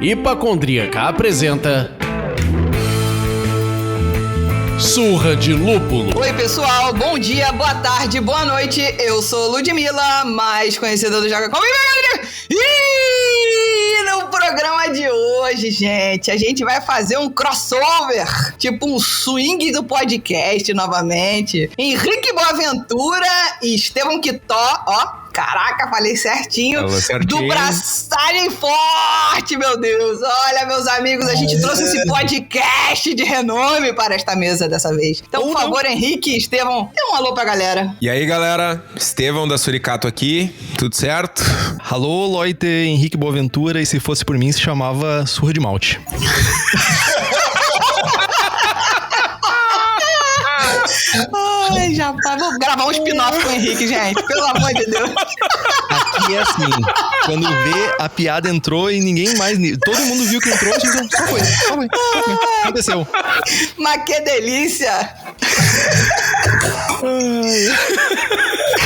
Hipacondríaca apresenta Surra de Lúpulo. Oi pessoal, bom dia, boa tarde, boa noite. Eu sou Ludmilla, mais conhecida do Joga Comigo. E no programa de hoje, gente, a gente vai fazer um crossover, tipo um swing do podcast novamente. Henrique Boaventura e Estevão Quitó, ó. Caraca, falei certinho. Do Braçagem Forte, meu Deus. Olha, meus amigos, a gente trouxe esse podcast de renome para esta mesa dessa vez. Então, por favor, Henrique e Estevão, dê um alô pra galera. E aí, galera, Estevão da Suricato aqui, tudo certo? Alô, Loite, Henrique Boaventura, e se fosse por mim, se chamava Surra de Malte. Ai, já tá. Vou gravar um spin-off com o Henrique, gente. Pelo amor de Deus. Aqui é assim, quando vê, a piada entrou e ninguém mais... Todo mundo viu que entrou, então só foi. Aconteceu. Mas que delícia!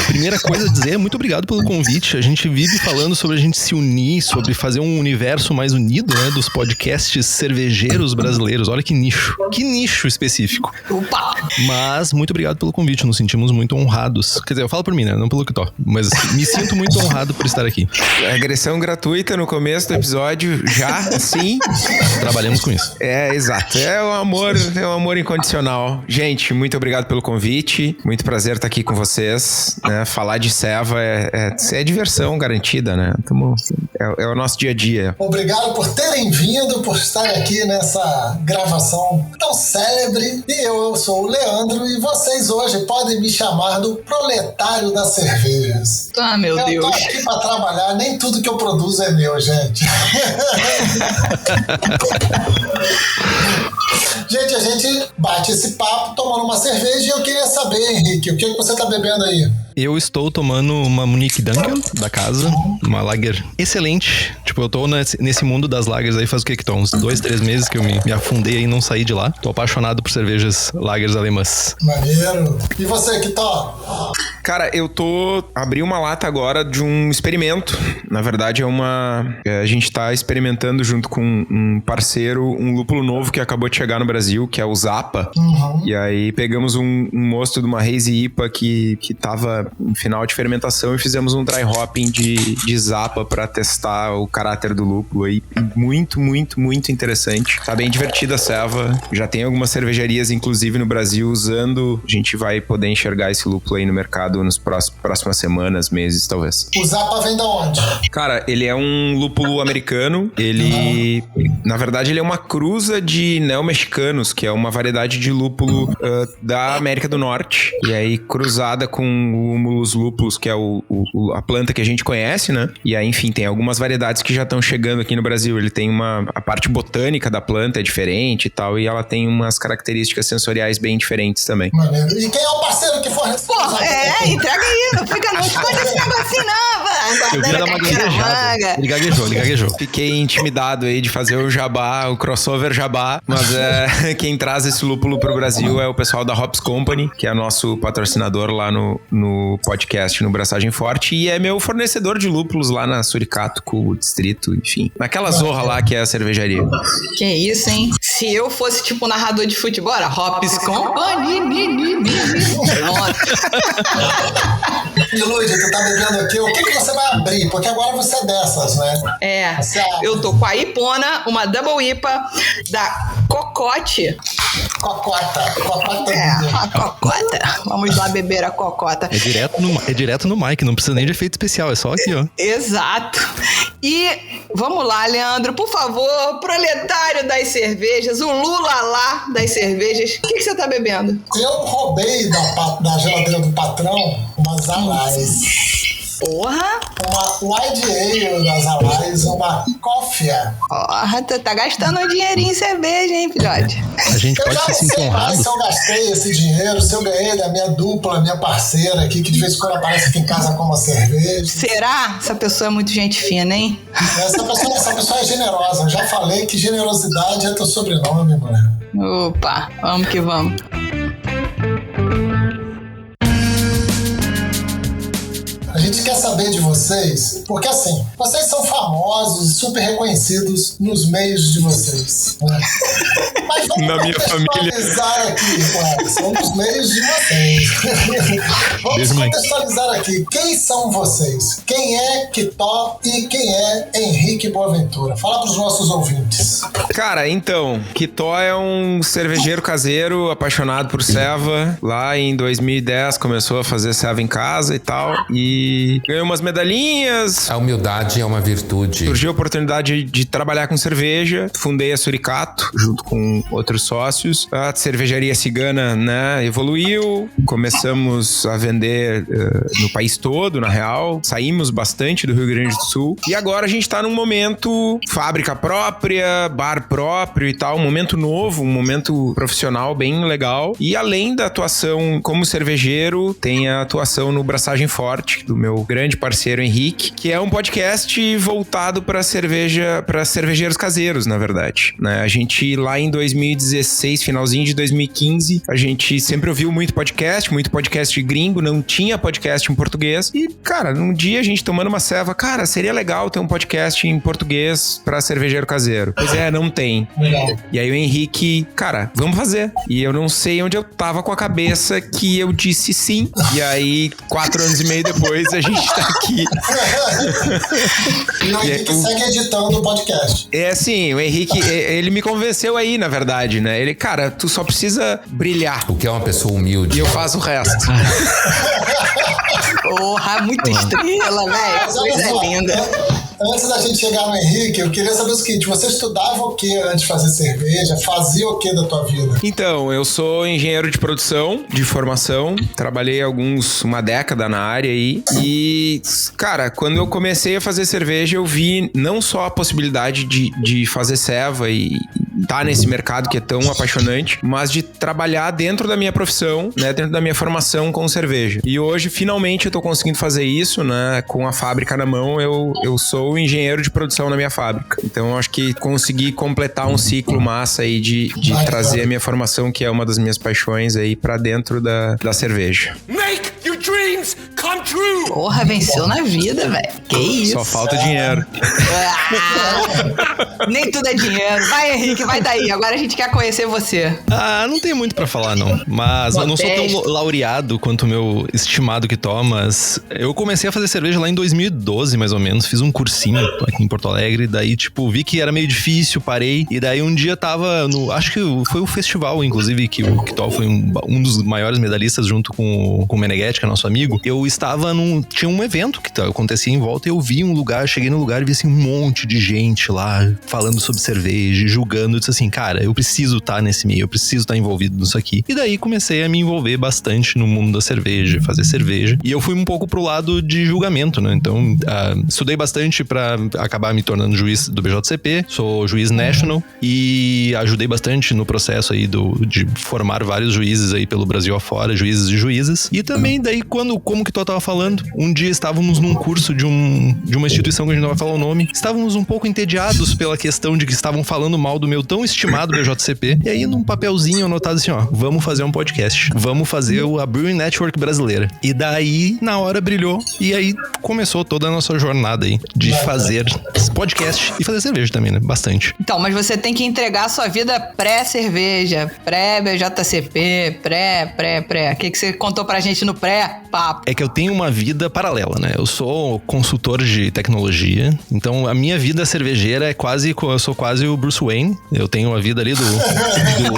Primeira coisa a dizer, muito obrigado pelo convite. A gente vive falando sobre a gente se unir, sobre fazer um universo mais unido, né, dos podcasts cervejeiros brasileiros. Olha que nicho específico. Opa! Mas muito obrigado pelo convite, nos sentimos muito honrados. Quer dizer, eu falo por mim, né, não pelo Quitó, mas me sinto muito honrado por estar aqui. Agressão gratuita no começo do episódio, já, sim. Trabalhamos com isso. É, exato. É um amor incondicional. Gente, muito obrigado pelo convite. Muito prazer estar aqui com vocês, né? Falar de ceva é diversão garantida, né? É o nosso dia a dia. Obrigado por terem vindo, por estarem aqui nessa gravação tão célebre. E eu sou o Leandro e vocês hoje podem me chamar do proletário das cervejas. Ah, meu Deus. Eu tô aqui pra trabalhar, nem tudo que eu produzo é meu, gente. Gente, a gente bate esse papo tomando uma cerveja e eu queria saber, Henrique, o que você tá bebendo aí? Eu estou tomando uma Munich Dunkel da casa, uma lager excelente. Tipo, eu tô nesse mundo das lagers aí faz o que estão? Uns 2-3 meses que eu me afundei aí e não saí de lá. Tô apaixonado por cervejas lagers alemãs. Maneiro. E você, Quitó? Cara, eu abri uma lata agora de um experimento. Na verdade, a gente tá experimentando junto com um parceiro, um lúpulo novo que acabou de chegar no Brasil, que é o Zappa. Uhum. E aí pegamos um mosto de uma Hazy IPA que tava em final de fermentação e fizemos um dry hopping de Zappa pra testar o caráter do lúpulo aí. Muito, muito, muito interessante. Tá bem divertida a ceva. Já tem algumas cervejarias, inclusive no Brasil, usando. A gente vai poder enxergar esse lúpulo aí no mercado nos próximas semanas, meses, talvez. O Zappa vem da onde? Cara, ele é um lúpulo americano. Na verdade, ele é uma cruza de neomexicanos, que é uma variedade de lúpulo da América do Norte. E aí, cruzada com o Humulus lupus, que é a planta que a gente conhece, né? E aí, enfim, tem algumas variedades que já estão chegando aqui no Brasil. Ele tem a parte botânica da planta é diferente e tal, e ela tem umas características sensoriais bem diferentes também. Maneiro. E quem é o parceiro que fornece? Porra, entrega aí, não fica não esconde esse negocinho não, vai. Eu vi ela uma gaguejada. Ele gaguejou. Fiquei intimidado aí de fazer o jabá, o crossover jabá, mas quem traz esse lúpulo pro Brasil é o pessoal da Hops Company, que é nosso patrocinador lá no podcast, no Braçagem Forte, e é meu fornecedor de lúpulos lá na Suricato, com o distrito, enfim. Naquela zorra lá que é a cervejaria. Que isso, hein? Se eu fosse tipo narrador de futebol, era Hops Company. E Luiz, tu tá bebendo aqui, o que você vai abrir? Porque agora você é dessas, né? Eu tô com a Ipona, uma Double IPA da Cocote. Cocota. A Cocota. Vamos lá beber a Cocota. É direto no mic, não precisa nem de efeito especial, é só aqui, ó. Exato. E vamos lá, Leandro, por favor, proletário das cervejas, o Lula lá das cervejas, o que você tá bebendo? Eu roubei da geladeira do patrão umas Alais. Porra! Uma Wide Ale das Alais, uma Cófia. Porra, tu tá gastando um dinheirinho em cerveja, hein, filhote? A gente Eu pode já se não sentir sei mais honrado. se eu gastei esse dinheiro, se eu ganhei da minha dupla, minha parceira aqui, que de vez em quando aparece aqui em casa com uma cerveja. Será? Essa pessoa é muito gente fina, hein? Essa pessoa é generosa. Eu já falei que generosidade é teu sobrenome, mulher. Opa, vamos que vamos. vocês, porque assim, vocês são famosos e super reconhecidos nos meios de vocês, né? Mas vamos Na minha contextualizar aqui, claro, são nos meios de vocês. Vamos contextualizar aqui. Quem são vocês? Quem é Kitó e quem é Henrique Boaventura? Fala pros nossos ouvintes. Cara, então, Kitó é um cervejeiro caseiro, apaixonado por ceva. Lá em 2010 começou a fazer ceva em casa e tal. E ganhou umas medalhinhas. A humildade é uma virtude. Surgiu a oportunidade de trabalhar com cerveja. Fundei a Suricato, junto com outros sócios. A cervejaria cigana, né, evoluiu. Começamos a vender no país todo, na real. Saímos bastante do Rio Grande do Sul. E agora a gente tá num momento fábrica própria, bar próprio e tal. Um momento novo, um momento profissional bem legal. E além da atuação como cervejeiro, tem a atuação no Braçagem Forte, do meu grande parceiro Henrique, que é um podcast voltado para cerveja, para cervejeiros caseiros, na verdade, né? A gente lá em 2016, finalzinho de 2015, a gente sempre ouviu muito podcast gringo, não tinha podcast em português. E, cara, num dia a gente tomando uma ceva, cara, seria legal ter um podcast em português para cervejeiro caseiro. Pois é, não tem. E aí o Henrique, cara, vamos fazer. E eu não sei onde eu tava com a cabeça que eu disse sim. E aí, 4 anos e meio depois, a gente tá aqui. E o Henrique segue editando o podcast. É assim, o Henrique, ele me convenceu aí, na verdade, né? Ele, cara, tu só precisa brilhar. O que é uma pessoa humilde. E eu faço o resto. Porra, muita estrela, velho. Coisa linda. Antes da gente chegar no Henrique, eu queria saber o seguinte: você estudava o que antes de fazer cerveja? Fazia o que da tua vida? Então, eu sou engenheiro de produção, de formação. Trabalhei uma década na área aí. E, cara, quando eu comecei a fazer cerveja, eu vi não só a possibilidade de fazer ceva e estar nesse mercado que é tão apaixonante, mas de trabalhar dentro da minha profissão, né, dentro da minha formação com cerveja. E hoje, finalmente, eu tô conseguindo fazer isso, né, com a fábrica na mão. Eu sou engenheiro de produção na minha fábrica. Então, eu acho que consegui completar um ciclo massa aí de trazer a minha formação, que é uma das minhas paixões aí, pra dentro da cerveja. Make your dreams come true! Porra, venceu na vida, velho. Que isso? Só falta dinheiro. Nem tudo é dinheiro. Vai, Henrique, vai daí. Agora a gente quer conhecer você. Ah, não tem muito pra falar, não. Mas eu não sou tão laureado quanto o meu estimado Kitó, mas eu comecei a fazer cerveja lá em 2012, mais ou menos. Fiz um cursinho aqui em Porto Alegre. Daí, tipo, vi que era meio difícil, parei. E daí um dia tava no... Acho que foi o festival, inclusive, que o Kitó foi um dos maiores medalhistas junto com o Meneghetti, que é nosso amigo. Eu estava tinha um evento que acontecia em volta e eu vi um lugar, cheguei no lugar e vi assim um monte de gente lá falando sobre cerveja, julgando. Eu disse assim, cara, eu preciso estar nesse meio, eu preciso estar envolvido nisso aqui. E daí comecei a me envolver bastante no mundo da cerveja, fazer cerveja. E eu fui um pouco pro lado de julgamento, né? Então, estudei bastante pra acabar me tornando juiz do BJCP, sou juiz national e ajudei bastante no processo aí de formar vários juízes aí pelo Brasil afora, juízes e juízes. E também daí, como que tu tava falando, um dia estávamos num curso de uma instituição que a gente não vai falar o nome, estávamos um pouco entediados pela questão de que estavam falando mal do meu tão estimado BJCP, e aí num papelzinho anotado assim, ó, vamos fazer um podcast, vamos fazer a Brewing Network brasileira. E daí, na hora brilhou, e aí começou toda a nossa jornada aí de fazer podcast e fazer cerveja também, né? Bastante. Então, mas você tem que entregar a sua vida pré-cerveja, pré-BJCP, pré. O que você contou pra gente no pré-papo? É que eu tenho uma vida paralela, né? Eu sou consultor de tecnologia, então a minha vida cervejeira eu sou quase o Bruce Wayne. Eu tenho a vida ali do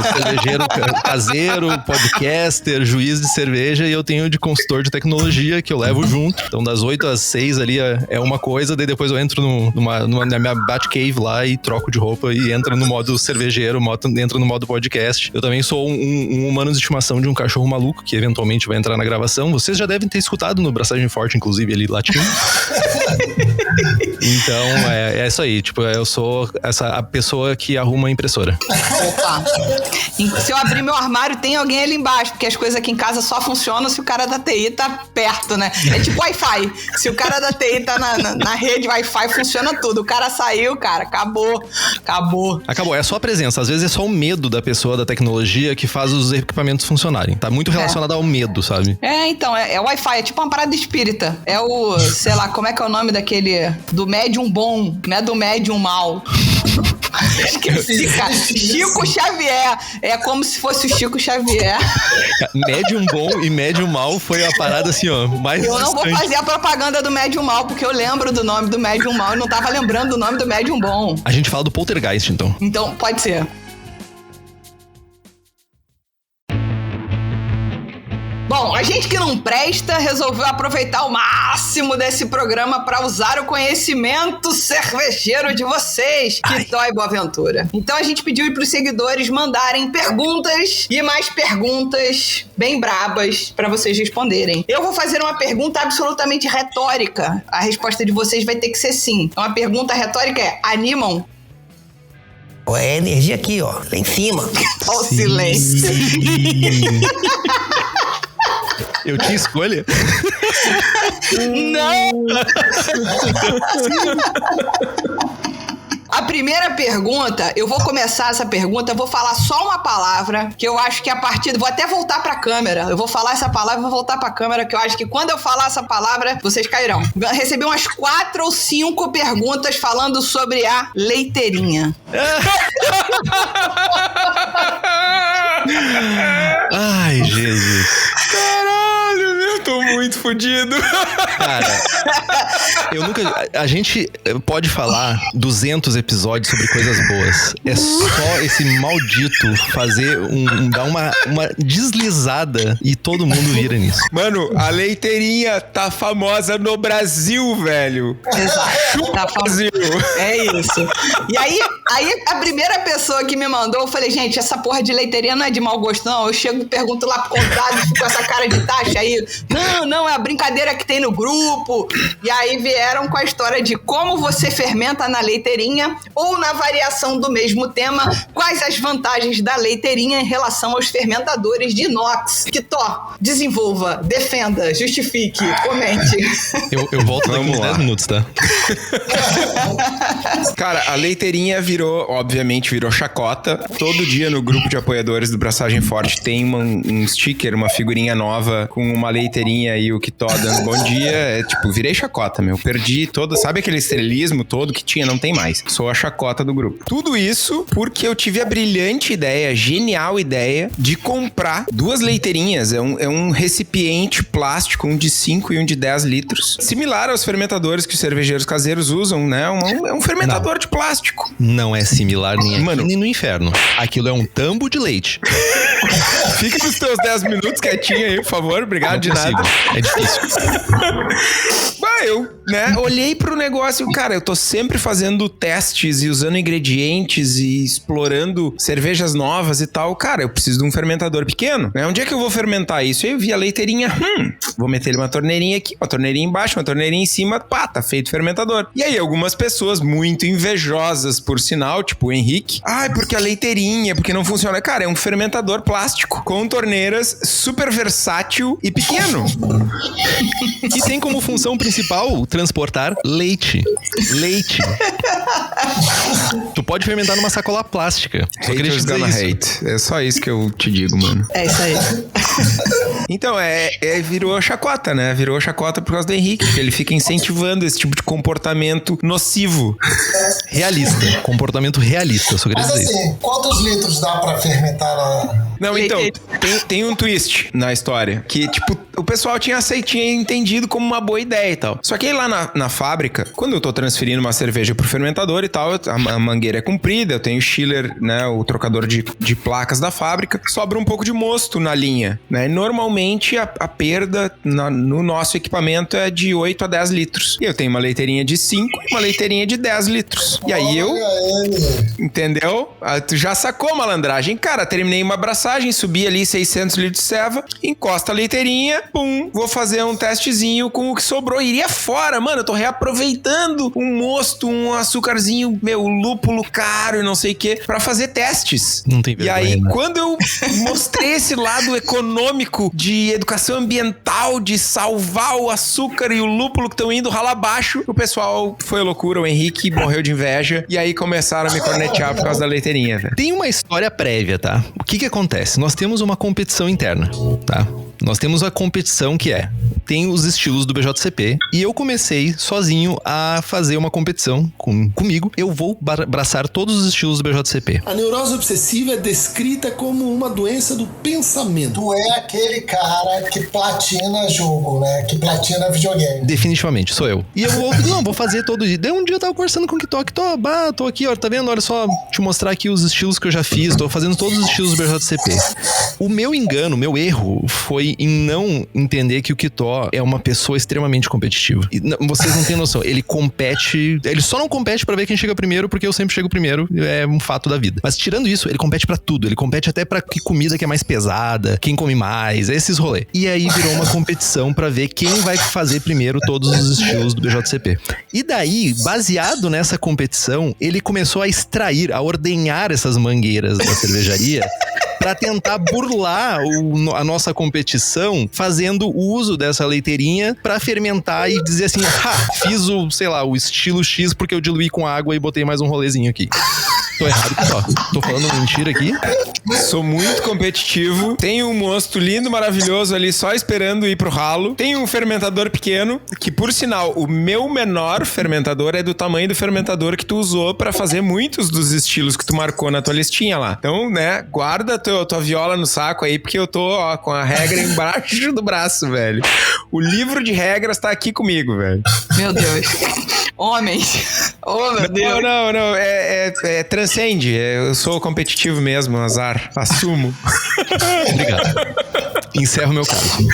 cervejeiro caseiro, podcaster, juiz de cerveja, e eu tenho de consultor de tecnologia que eu levo junto. Então das 8 às 6 ali é uma coisa, daí depois eu entro na minha Batcave lá e troco de roupa e entro no modo cervejeiro, entro no modo podcast. Eu também sou um humano de estimação de um cachorro maluco que eventualmente vai entrar na gravação. Vocês já devem ter escutado no Braçagem Forte, inclusive, ali latindo. Então, é isso aí. Tipo, eu sou a pessoa que arruma a impressora. Opa. Se eu abrir meu armário, tem alguém ali embaixo, porque as coisas aqui em casa só funcionam se o cara da TI tá perto, né? É tipo Wi-Fi. Se o cara da TI tá na rede Wi-Fi, funciona tudo. O cara saiu, cara, acabou. Acabou, é só a presença. Às vezes é só o medo da pessoa, da tecnologia, que faz os equipamentos funcionarem. Tá muito relacionado ao medo, sabe? Então, é Wi-Fi, é tipo uma parada espírita. É o, sei lá, como é que é o nome daquele... Do médium bom, não é do médium mal. Esqueci, cara. Chico Xavier. É como se fosse o Chico Xavier. Médium bom e médium mal foi a parada assim, ó, mais Eu não vou distante. fazer a propaganda do médium mal, porque eu lembro do nome do médium mal e não tava lembrando do nome do médium bom. A gente fala do poltergeist, então. Então, pode ser. Bom, a gente que não presta resolveu aproveitar o máximo desse programa para usar o conhecimento cervejeiro de vocês, Kitó e Boaventura. Então a gente pediu para os seguidores mandarem perguntas e mais perguntas bem brabas para vocês responderem. Eu vou fazer uma pergunta absolutamente retórica. A resposta de vocês vai ter que ser sim. Uma pergunta retórica é: animam? É a energia aqui, ó, lá em cima. Olha o silêncio. Eu tinha escolha? Não! A primeira pergunta, eu vou começar essa pergunta, eu vou falar só uma palavra, que eu acho que a partir... Vou até voltar pra câmera. Eu vou falar essa palavra e vou voltar pra câmera, que eu acho que quando eu falar essa palavra, vocês cairão. Recebi umas 4 ou 5 perguntas falando sobre a leiteirinha. Ai, Jesus. Caralho, meu, tô muito fodido. Cara, eu nunca... A gente pode falar 200 episódios sobre coisas boas. É só esse maldito fazer dar uma deslizada e todo mundo vira nisso. Mano, a leiteirinha tá famosa no Brasil, velho. Exato. Tá Brasil. É isso. E aí a primeira pessoa que me mandou, eu falei, gente, essa porra de leiteirinha não é de mau gosto, não. Eu chego e pergunto lá pro convidado, fico com essa cara de taxa aí. Não, é a brincadeira que tem no grupo. E aí vieram com a história de como você fermenta na leiteirinha ou na variação do mesmo tema, quais as vantagens da leiteirinha em relação aos fermentadores de inox. Kitó, desenvolva, defenda, justifique, comente. Eu volto daqui uns 10 minutos, tá? Cara, a leiteirinha obviamente virou chacota. Todo dia no grupo de apoiadores do Braçagem Forte tem um sticker, uma figurinha nova com uma leiteirinha e o Kitó dando bom dia. É tipo, virei chacota, meu. Perdi todo, sabe aquele estrelismo todo que tinha? Não tem mais. Sou a chacota do grupo. Tudo isso porque eu tive a brilhante ideia, genial ideia de comprar 2 leiteirinhas. É um recipiente plástico, um de 5 e um de 10 litros. Similar aos fermentadores que os cervejeiros caseiros usam, né? É um fermentador de plástico. Não é similar nem aqui nem no inferno. Aquilo é um tambo de leite. Fica nos teus 10 minutos quietinho aí, por favor. Obrigado, Não de consigo. nada. É difícil. Eu, olhei pro negócio, cara, eu tô sempre fazendo testes e usando ingredientes e explorando cervejas novas e tal. Cara, eu preciso de um fermentador pequeno, né? Onde é que eu vou fermentar isso? Aí eu vi a leiteirinha, vou meter uma torneirinha aqui, uma torneirinha embaixo, uma torneirinha em cima, pá, tá feito o fermentador. E aí algumas pessoas muito invejosas, por sinal, tipo o Henrique, porque a leiteirinha, porque não funciona. Cara, é um fermentador plástico com torneiras, super versátil e pequeno. E tem como função principal transportar leite. Leite. Tu pode fermentar numa sacola plástica. Só queria te Haters dizer gonna isso. hate. É só isso que eu te digo, mano. É isso aí. Então, virou chacota, né? Virou chacota por causa do Henrique, que ele fica incentivando esse tipo de comportamento nocivo. Realista. Comportamento realista, eu só queria Mas dizer isso. assim, quantos litros dá pra fermentar na... Não, então, tem um twist na história, que, tipo, o pessoal tinha entendido como uma boa ideia e tal. Só que aí lá na fábrica, quando eu tô transferindo uma cerveja pro fermentador e tal, a mangueira é comprida, eu tenho o chiller, né, o trocador de placas da fábrica, sobra um pouco de mosto na linha, né? Normalmente a perda no nosso equipamento é de 8 a 10 litros. E eu tenho uma leiteirinha de 5 e uma leiteirinha de 10 litros. E aí eu... Olha ele. Entendeu? Tu já sacou a malandragem. Cara, terminei uma abraçagem, subi ali 600 litros de ceva, encosta a leiteirinha, pum, vou fazer um testezinho com o que sobrou. Iria fora, mano, eu tô reaproveitando um mosto, um açúcarzinho, lúpulo caro e não sei o que, pra fazer testes. Não tem E vergonha, aí, né? quando eu mostrei esse lado econômico de educação ambiental, de salvar o açúcar e o lúpulo que estão indo rala abaixo, o pessoal foi loucura, o Henrique morreu de inveja, e aí começaram a me cornetear por causa da leiteirinha, velho. Tem uma história prévia, tá? O que acontece? Nós temos uma competição interna, tá? Nós temos a competição que tem os estilos do BJCP e eu comecei sozinho a fazer uma competição comigo. Eu vou abraçar todos os estilos do BJCP. A neurose obsessiva é descrita como uma doença do pensamento. Tu é aquele cara que platina jogo, né? Que platina videogame. Definitivamente, sou eu. E eu vou fazer todo dia. Daí um dia eu tava conversando com o Kitó, tô aqui, ó, tá vendo? Olha só, te mostrar aqui os estilos que eu já fiz, tô fazendo todos os estilos do BJCP. O meu engano, o meu erro foi em não entender que o Kitó é uma pessoa extremamente competitiva. E vocês não têm noção, ele compete, ele só não compete pra ver quem chega primeiro, porque eu sempre chego primeiro, é um fato da vida. Mas tirando isso, ele compete pra tudo, ele compete até pra que comida que é mais pesada, quem come mais, esses rolês. E aí virou uma competição pra ver quem vai fazer primeiro todos os estilos do BJCP. E daí, baseado nessa competição, ele começou a extrair, a ordenhar essas mangueiras da cervejaria pra tentar burlar a nossa competição, fazendo uso dessa leiteirinha pra fermentar e dizer assim, fiz o estilo X porque eu diluí com água e botei mais um rolezinho aqui. Tô errado, pessoal. Tô falando mentira aqui. Sou muito competitivo. Tenho um mosto lindo, maravilhoso ali só esperando ir pro ralo. Tenho um fermentador pequeno, que por sinal, o meu menor fermentador é do tamanho do fermentador que tu usou pra fazer muitos dos estilos que tu marcou na tua listinha lá. Então, né, guarda tua viola no saco aí, porque eu tô, com a regra embaixo do braço, velho. O livro de regras tá aqui comigo, velho. Meu Deus. Homens. Oh, meu Deus. Não. Transcende. Eu sou competitivo mesmo, azar. Assumo. Obrigado. Encerro meu caso.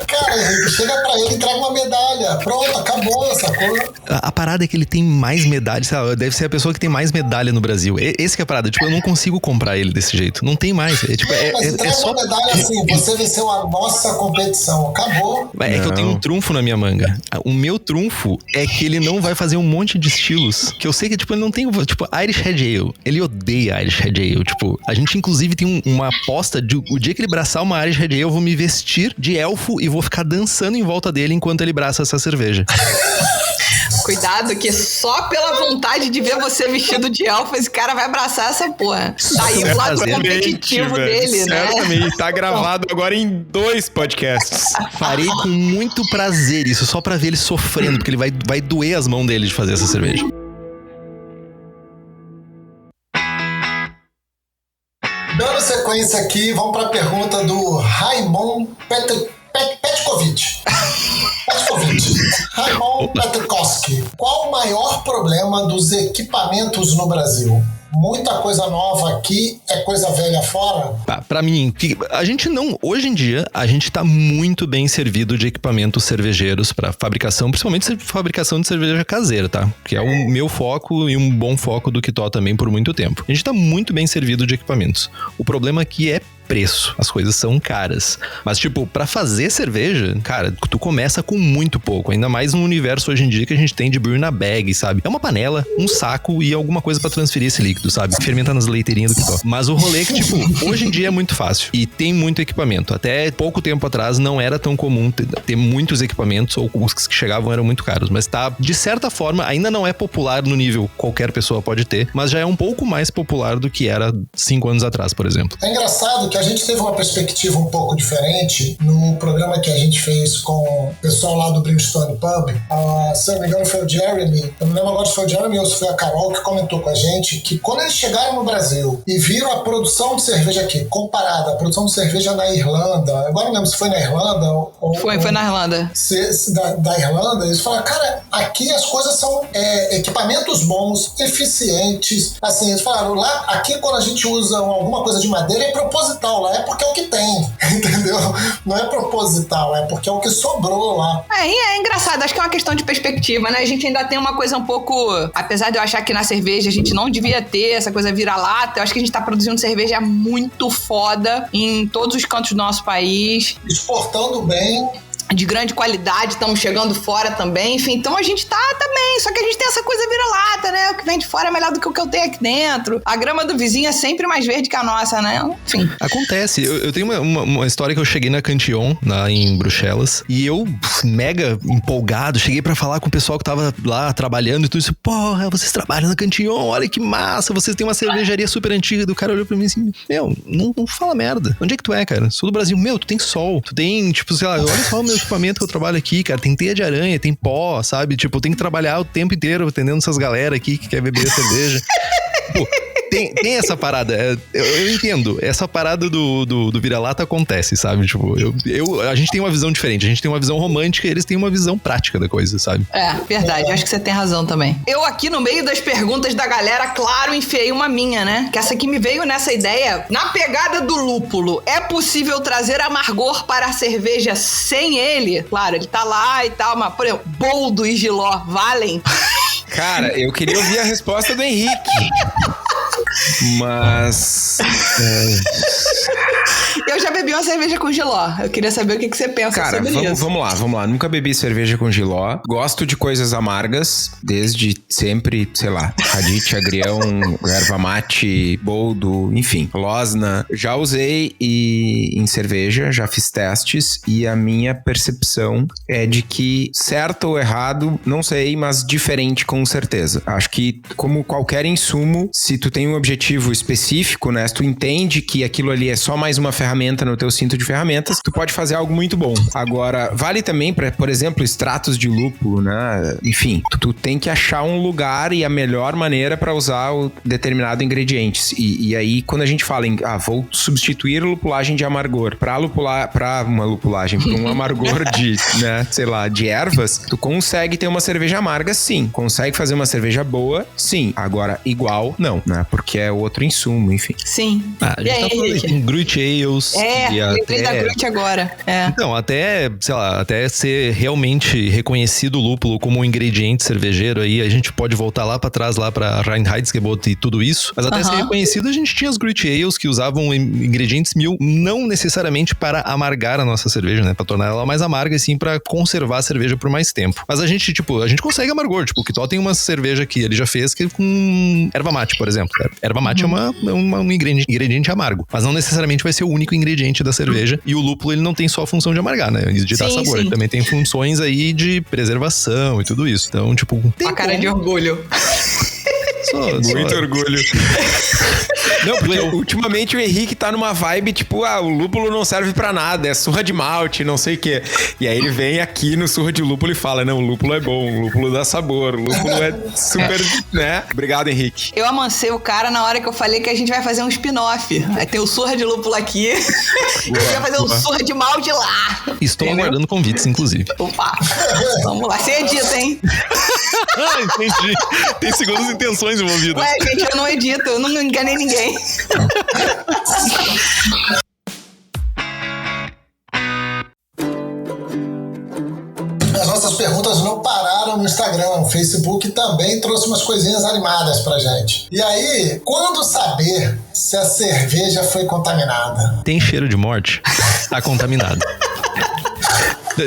Cara, Henrique, chega pra ele e traga uma medalha. Pronto, acabou essa coisa. A parada é que ele tem mais medalhas, sei lá, deve ser a pessoa que tem mais medalha no Brasil. Esse que é a parada. Tipo, eu não consigo comprar ele desse jeito. Não tem mais. Mas traz só uma medalha assim, você venceu a nossa competição. Acabou. É que eu tenho um trunfo na minha manga. O meu trunfo é que ele não vai fazer um monte de estilos. Que eu sei que, tipo, ele não tem... Tipo, Irish Red Ale. Ele odeia Irish Red Ale. Tipo, a gente, inclusive, tem uma aposta de... O dia que ele braçar uma Irish Red Ale, eu vou me vestir de elfo e vou ficar dançando em volta dele enquanto ele braça essa cerveja. Cuidado, que só pela vontade de ver você vestido de elfo, esse cara vai abraçar essa porra. Tá aí o lado competitivo dele, né? Certamente. Tá gravado agora em 2 podcasts. Farei com muito prazer isso, só pra ver ele sofrendo, porque ele vai doer as mãos dele de fazer essa cerveja. Dando sequência aqui, vamos pra pergunta do Raimon Petkovic. Raimon Petkowski. Qual o maior problema dos equipamentos no Brasil? Muita coisa nova aqui, é coisa velha fora? Pra mim, a gente não... Hoje em dia, a gente tá muito bem servido de equipamentos cervejeiros pra fabricação, principalmente fabricação de cerveja caseira, tá? Que é o meu foco e um bom foco do Kitó também por muito tempo. A gente tá muito bem servido de equipamentos. O problema aqui é preço. As coisas são caras. Mas, tipo, pra fazer cerveja, cara, tu começa com muito pouco. Ainda mais no universo hoje em dia que a gente tem de brew na bag, sabe? É uma panela, um saco e alguma coisa pra transferir esse líquido, sabe? Fermenta nas leiteirinhas do Kitó. Mas o rolê é que, tipo, hoje em dia é muito fácil. E tem muito equipamento. Até pouco tempo atrás não era tão comum ter muitos equipamentos, ou os que chegavam eram muito caros. Mas tá, de certa forma, ainda não é popular no nível qualquer pessoa pode ter, mas já é um pouco mais popular do que era 5 anos atrás, por exemplo. É engraçado que a gente teve uma perspectiva um pouco diferente no programa que a gente fez com o pessoal lá do Brimstone Pub. Se não me engano foi o Jeremy, eu não lembro agora se foi o Jeremy ou se foi a Carol que comentou com a gente que quando eles chegaram no Brasil e viram a produção de cerveja aqui, comparada à produção de cerveja na Irlanda, agora não lembro se foi na Irlanda ou... Foi na Irlanda. Da Irlanda, eles falaram, cara, aqui as coisas são equipamentos bons, eficientes, assim, eles falaram, lá, aqui quando a gente usa alguma coisa de madeira é proposital, lá é porque é o que tem, entendeu? Não é proposital, é porque é o que sobrou lá. É engraçado, acho que é uma questão de perspectiva, né? A gente ainda tem uma coisa um pouco... Apesar de eu achar que na cerveja a gente não devia ter essa coisa vira-lata, eu acho que a gente tá produzindo cerveja muito foda em todos os cantos do nosso país. Exportando bem. De grande qualidade, estamos chegando fora também, enfim, então a gente tá também, só que a gente tem essa coisa vira-lata, né, o que vem de fora é melhor do que o que eu tenho aqui dentro, a grama do vizinho é sempre mais verde que a nossa, né, enfim. Acontece, eu tenho uma história que eu cheguei na Cantillon, lá em Bruxelas, e eu, mega empolgado, cheguei pra falar com o pessoal que tava lá trabalhando e tudo isso, porra, vocês trabalham na Cantillon, olha que massa, vocês têm uma cervejaria super antiga, do cara olhou pra mim assim, meu, não fala merda, onde é que tu é, cara? Sou do Brasil, meu, tu tem sol, tu tem, tipo, sei lá, olha só o meu equipamento que eu trabalho aqui, cara, tem teia de aranha, tem pó, sabe? Tipo, eu tenho que trabalhar o tempo inteiro atendendo essas galera aqui que quer beber cerveja. Pô, tem essa parada, eu entendo, essa parada do vira-lata acontece, sabe? Tipo, a gente tem uma visão diferente, a gente tem uma visão romântica e eles têm uma visão prática da coisa, sabe? É, verdade, acho que você tem razão também. Eu aqui no meio das perguntas da galera, claro, enfiei uma minha, né? Que essa aqui me veio nessa ideia. Na pegada do lúpulo, é possível trazer amargor para a cerveja sem ele? Claro, ele tá lá e tal, mas, por exemplo, boldo e giló valem? Cara, eu queria ouvir a resposta do Henrique. Mas... Eu já bebi uma cerveja com giló. Eu queria saber o que você pensa sobre isso. Vamos lá. Nunca bebi cerveja com giló. Gosto de coisas amargas, desde sempre, sei lá, radite, agrião, erva mate, boldo, enfim, losna. Já usei em cerveja, já fiz testes e a minha percepção é de que certo ou errado, não sei, mas diferente com certeza. Acho que como qualquer insumo, se tu tem um objetivo específico, né, se tu entende que aquilo ali é só mais uma ferramenta no teu cinto de ferramentas, tu pode fazer algo muito bom. Agora, vale também para, por exemplo, extratos de lúpulo, né? Enfim, tu tem que achar um lugar e a melhor maneira para usar o determinado ingredientes. E aí, quando a gente fala em, vou substituir lupulagem de amargor para uma lupulagem, para um amargor de, né, sei lá, de ervas, tu consegue ter uma cerveja amarga, sim. Consegue fazer uma cerveja boa, sim. Agora, igual, não, né? Porque é outro insumo, enfim. Sim. A gente tá falando de Gruit Ales. Lembrei da Gruit agora. Então, até, sei lá, até ser realmente reconhecido o lúpulo como um ingrediente cervejeiro aí, a gente pode voltar lá pra trás, lá pra Reinheitsgebot e tudo isso, mas até ser reconhecido, a gente tinha as Gruit Ales que usavam ingredientes não necessariamente para amargar a nossa cerveja, né, pra tornar ela mais amarga, e sim pra conservar a cerveja por mais tempo. Mas a gente consegue amargor, tipo, o Kitó tem uma cerveja que ele já fez que com erva mate, por exemplo. Erva mate é um ingrediente amargo, mas não necessariamente vai ser o único ingrediente da cerveja, e o lúpulo ele não tem só a função de amargar, né, de dar sabor, ele também tem funções aí de preservação e tudo isso, então tipo... Uma cara de orgulho. Muito orgulho. Não, porque ultimamente o Henrique tá numa vibe tipo, o lúpulo não serve pra nada, é surra de malte, não sei o quê. E aí ele vem aqui no surra de lúpulo e fala, não, o lúpulo é bom, o lúpulo dá sabor, o lúpulo é super, né? Obrigado, Henrique. Eu amancei o cara na hora que eu falei que a gente vai fazer um spin-off. Vai ter o surra de lúpulo aqui, a gente vai fazer um surra de malte lá. Estou aguardando convites, inclusive. Opa, vamos lá, você edita, hein? Entendi. Tem segundas intenções envolvidas. Ué, gente, eu não edito, eu não enganei ninguém. As nossas perguntas não pararam no Instagram. O Facebook também trouxe umas coisinhas animadas pra gente. E aí, quando saber se a cerveja foi contaminada? Tem cheiro de morte? Tá contaminado.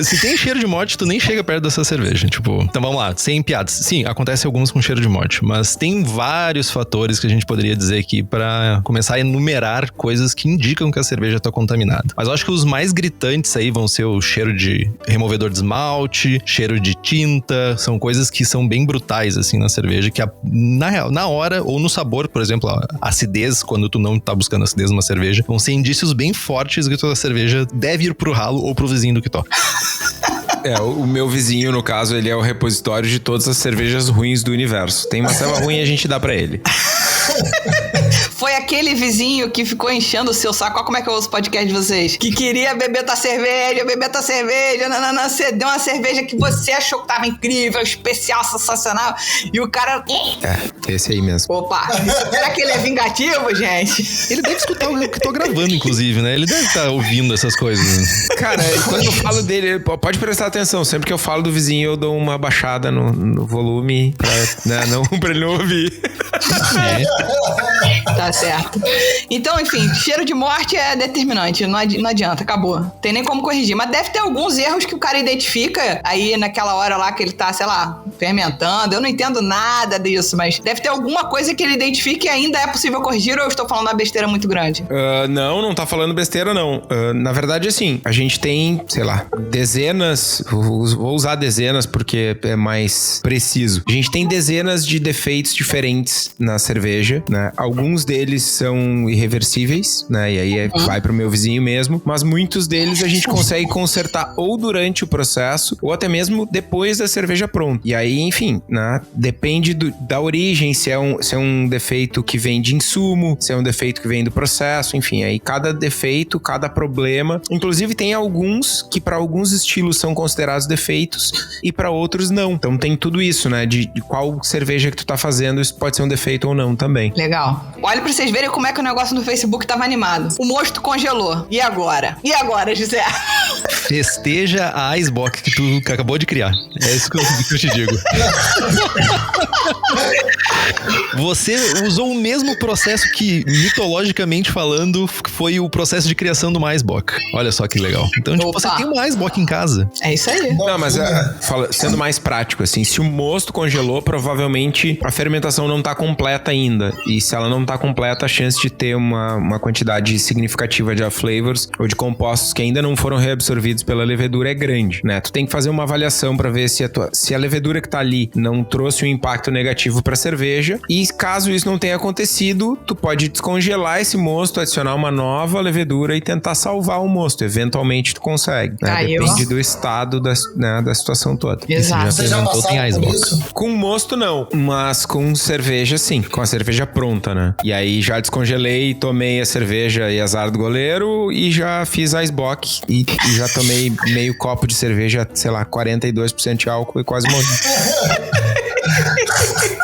Se tem cheiro de morte, tu nem chega perto dessa cerveja. Tipo, então vamos lá, sem piadas. Sim, acontece algumas com cheiro de morte, mas tem vários fatores que a gente poderia dizer aqui pra começar a enumerar coisas que indicam que a cerveja tá contaminada. Mas eu acho que os mais gritantes aí vão ser o cheiro de removedor de esmalte, cheiro de tinta, são coisas que são bem brutais, assim, na cerveja, que na hora, ou no sabor, por exemplo, a acidez, quando tu não tá buscando acidez numa cerveja, vão ser indícios bem fortes que toda cerveja deve ir pro ralo ou pro vizinho do que toca. O meu vizinho, no caso, ele é o repositório de todas as cervejas ruins do universo. Tem uma cerveja ruim e a gente dá pra ele. foi aquele vizinho que ficou enchendo o seu saco. Olha como é que eu ouço o podcast de vocês. Que queria beber tua cerveja, nananã. Você deu uma cerveja que você achou que tava incrível, especial, sensacional. E o cara... Esse aí mesmo. Opa, será que ele é vingativo, gente? Ele deve escutar o que eu tô gravando, inclusive, né? Ele deve estar ouvindo essas coisas. Cara, quando eu falo dele, pode prestar atenção. Sempre que eu falo do vizinho, eu dou uma baixada no volume pra ele não ouvir. Tá certo. Então, enfim, cheiro de morte é determinante. Não adianta, acabou. Tem nem como corrigir. Mas deve ter alguns erros que o cara identifica aí naquela hora lá que ele tá, sei lá, fermentando. Eu não entendo nada disso, mas deve ter alguma coisa que ele identifique e ainda é possível corrigir, ou eu estou falando uma besteira muito grande? Não tá falando besteira, não. Na verdade, assim, a gente tem, sei lá, dezenas, vou usar dezenas porque é mais preciso. A gente tem dezenas de defeitos diferentes na cerveja, né? Alguns deles são irreversíveis, né? E aí vai pro meu vizinho mesmo, mas muitos deles a gente consegue consertar ou durante o processo, ou até mesmo depois da cerveja pronta. E aí, enfim, né? Depende da origem, se é um defeito que vem de insumo, se é um defeito que vem do processo, enfim, aí cada defeito, cada problema. Inclusive tem alguns que para alguns estilos são considerados defeitos e para outros não. Então tem tudo isso, né? De qual cerveja que tu tá fazendo, isso pode ser um defeito ou não também. Legal. Olha pra vocês verem como é que o negócio no Facebook tava animado. O mosto congelou. E agora? E agora, José? Festeja a Icebox que tu acabou de criar. É isso que eu te digo. Você usou o mesmo processo que, mitologicamente falando, foi o processo de criação do Icebox. Olha só que legal. Então, tipo, você tem uma Icebox em casa. É isso aí. Não, mas sendo mais prático, assim, se o mosto congelou, provavelmente a fermentação não tá completa ainda. E se ela não tá completa, a chance de ter uma quantidade significativa de flavors ou de compostos que ainda não foram reabsorvidos pela levedura é grande, né? Tu tem que fazer uma avaliação pra ver se a levedura que tá ali não trouxe um impacto negativo pra cerveja, e caso isso não tenha acontecido, tu pode descongelar esse mosto, adicionar uma nova levedura e tentar salvar o mosto. Eventualmente tu consegue, né? Depende do estado da situação toda. Exato. Você já passaram por isso? Com mosto não, mas com cerveja sim, com a cerveja pronta, né? E aí já descongelei, tomei a cerveja e azar do goleiro e já fiz a Icebox e já tomei meio copo de cerveja, sei lá, 42% de álcool e quase morri.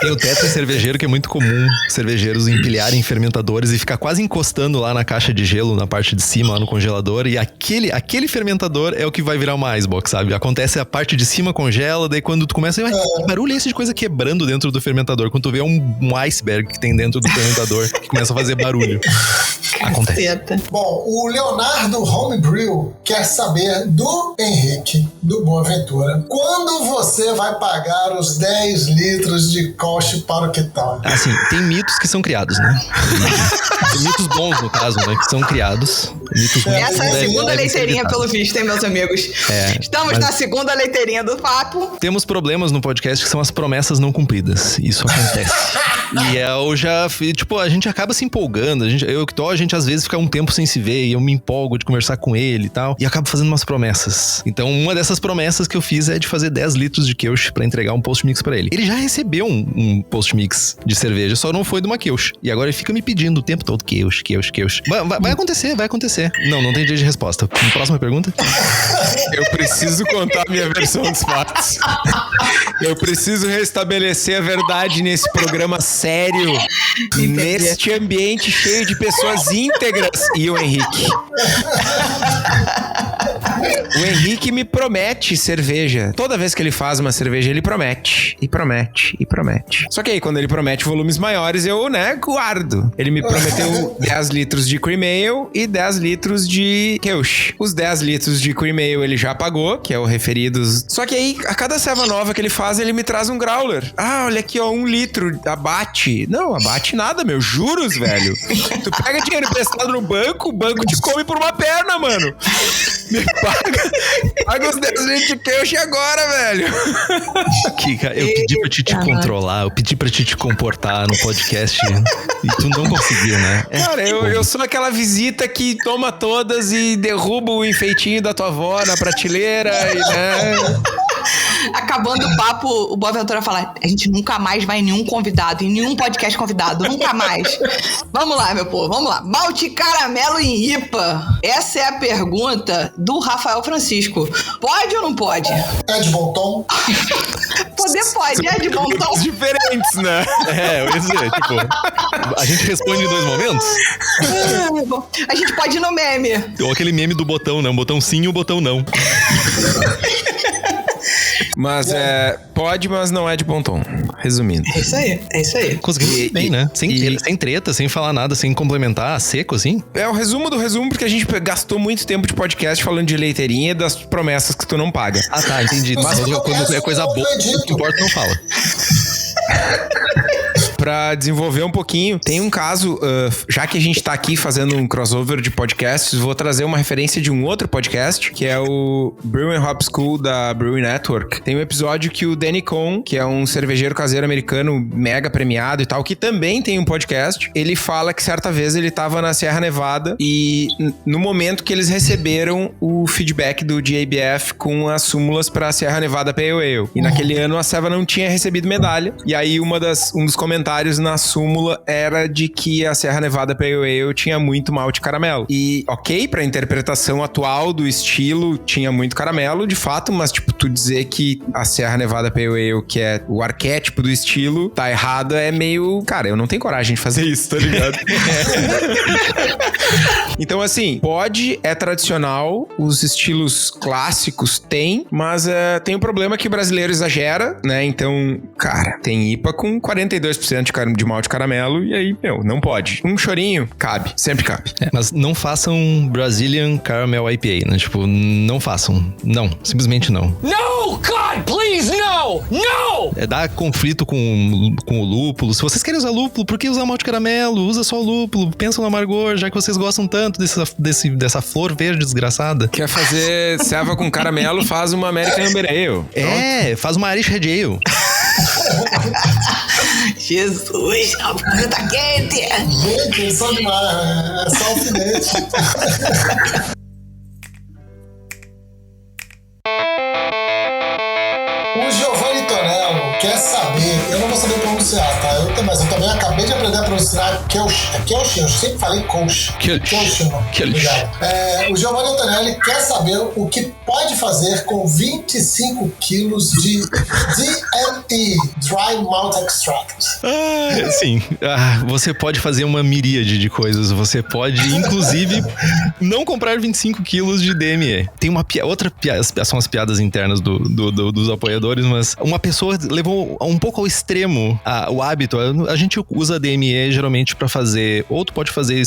Tem o tetra cervejeiro, que é muito comum cervejeiros empilharem fermentadores e ficar quase encostando lá na caixa de gelo, na parte de cima, lá no congelador, e aquele fermentador é o que vai virar uma Icebox, sabe? Acontece a parte de cima congela, daí quando tu começa, que barulho é esse de coisa quebrando dentro do fermentador? Quando tu vê um iceberg que tem dentro do fermentador, que começa a fazer barulho. Acontece. Bom, o Leonardo Homebrew quer saber do Henrique, do Boaventura, quando você vai pagar os 10 litros de coche para o que tá? Assim, tem mitos que são criados, né? Tem mitos bons, no caso, né? Que são criados. Mitos bons. Essa é a segunda leiteirinha, pelo visto, hein, meus amigos? Estamos na segunda leiteirinha do papo. Temos problemas no podcast que são as promessas não cumpridas. Isso acontece. E eu já... Tipo, a gente acaba se empolgando. A gente às vezes fica um tempo sem se ver e eu me empolgo de conversar com ele e tal. E acabo fazendo umas promessas. Então, uma dessas promessas que eu fiz é de fazer 10 litros de Kölsch pra entregar um post-mix pra ele. Ele já recebeu um post-mix de cerveja, só não foi de uma Kölsch. E agora ele fica me pedindo o tempo todo Kölsch. Vai acontecer. Não tem dia de resposta. Próxima pergunta? Eu preciso contar a minha versão dos fatos. Eu preciso restabelecer a verdade nesse programa sério, neste ambiente cheio de pessoas íntegras. E o Henrique? O Henrique me promete cerveja. Toda vez que ele faz uma cerveja, ele promete. E promete. Só que aí, quando ele promete volumes maiores, eu, guardo. Ele me prometeu 10 litros de Cream Ale e 10 litros de Kölsch. Os 10 litros de Cream Ale ele já pagou, que é o referidos. Só que aí, a cada ceva nova que ele faz, ele me traz um growler. Olha aqui, ó, 1 litro. Abate. Não, abate nada, meu. Juros, velho. Tu pega dinheiro emprestado no banco, o banco te come por uma perna, mano. Me paga os 10 litros de Kölsch agora, velho. Kika, eu pedi pra te controlar, eu pedi pra te comportar no podcast e tu não conseguiu, né? Cara, eu sou aquela visita que toma todas e derruba o enfeitinho da tua avó na prateleira e, né? Acabando o papo, o Boaventura fala: a gente nunca mais vai em nenhum convidado, em nenhum podcast convidado, nunca mais. Vamos lá, meu povo, vamos lá. Malte, caramelo e IPA. Essa é a pergunta do Rafael Francisco. Pode ou não pode? É de bom tom? Poder pode, é de bom tom. Diferentes, né? Eu ia dizer, tipo, a gente responde em 2 momentos? A gente pode ir no meme. Ou aquele meme do botão, né? Um botão sim e um botão não. Mas pode, mas não é de bom tom. Resumindo. É isso aí. Conseguimos bem, né? Sem treta, sem falar nada, sem complementar, seco, assim. É o resumo do resumo, porque a gente gastou muito tempo de podcast falando de leiteirinha e das promessas que tu não paga. Ah, tá, entendi. Mas quando é coisa boa, o que importa não fala. Pra desenvolver um pouquinho, tem um caso, já que a gente tá aqui fazendo um crossover de podcasts, vou trazer uma referência de um outro podcast, que é o Brewing Hop School da Brewing Network. Tem um episódio que o Danny Cohn, que é um cervejeiro caseiro americano mega premiado e tal, que também tem um podcast, ele fala que certa vez ele tava na Sierra Nevada e no momento que eles receberam o feedback do GABF com as súmulas pra Sierra Nevada Pale Ale. E naquele ano a Seva não tinha recebido medalha. E aí um dos comentários na súmula era de que a Sierra Nevada Pale Ale tinha muito malte caramelo. E ok, pra interpretação atual do estilo, tinha muito caramelo, de fato, mas tipo, tu dizer que a Sierra Nevada Pale Ale, que é o arquétipo do estilo, tá errado, é meio... Cara, eu não tenho coragem de fazer isso, tá ligado? Então, assim, é tradicional, os estilos clássicos tem, mas tem um problema que o brasileiro exagera, né? Então, cara, tem IPA com 42% de malte caramelo e aí, não pode. Um chorinho, cabe, sempre cabe. Mas não façam Brazilian Caramel IPA, né? Tipo, não façam. Não, simplesmente não. No, God, please, no! No! Dá conflito com o lúpulo. Se vocês querem usar lúpulo, por que usar malte caramelo? Usa só o lúpulo, pensa no amargor, já que vocês gostam tanto dessa flor verde desgraçada. Quer fazer ceva com caramelo, faz uma American Amber Ale. Faz uma Irish Red Ale. Jesus, a boca tá quente. Gente, só demais. É só alfinete. O Giovanni Tonello quer saber, eu não vou saber pronunciar, tá? Mas eu também acabei de aprender a pronunciar Kelch. Eu sempre falei Kelch. Obrigado. O Giovanni Tonello quer saber o que pode fazer com 25 quilos de DME, Dry Malt Extract. Sim, você pode fazer uma miríade de coisas. Você pode, inclusive, não comprar 25 quilos de DME. Tem uma outra piada, são as piadas internas dos apoiadores, mas uma pessoa levou um pouco ao extremo o hábito. A gente usa DME geralmente pra fazer, ou tu pode fazer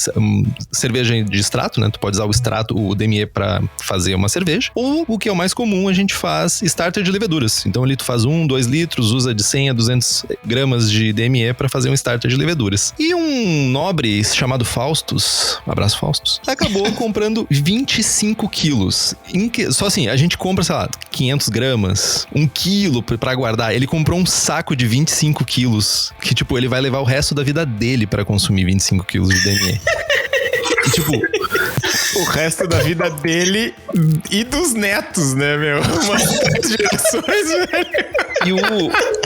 cerveja de extrato, né? Tu pode usar o DME pra fazer uma cerveja, ou o que é o mais comum, a gente faz starter de leveduras. Então ali tu faz 2 litros, usa de 100 a 200 gramas de DME pra fazer um starter de leveduras. E um nobre chamado Faustus, um abraço Faustus, acabou comprando 25 quilos. Só assim, a gente compra, sei lá, 500 gramas, 1 quilo pra guardar. Ele comprou um saco de 25 quilos, que tipo, ele vai levar o resto da vida dele pra consumir 25 quilos de DME. E tipo... O resto da vida dele e dos netos, né, meu? Umas 3 gerações, velho.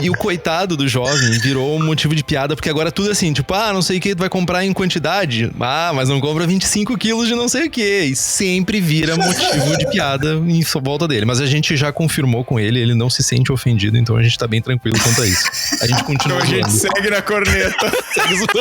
E o coitado do jovem virou um motivo de piada, porque agora tudo assim, tipo, não sei o que, tu vai comprar em quantidade. Mas não compra 25 quilos de não sei o que. E sempre vira motivo de piada em volta dele. Mas a gente já confirmou com ele não se sente ofendido, então a gente tá bem tranquilo quanto a isso. A gente continua então zoando. A gente segue na corneta. Segue zoando.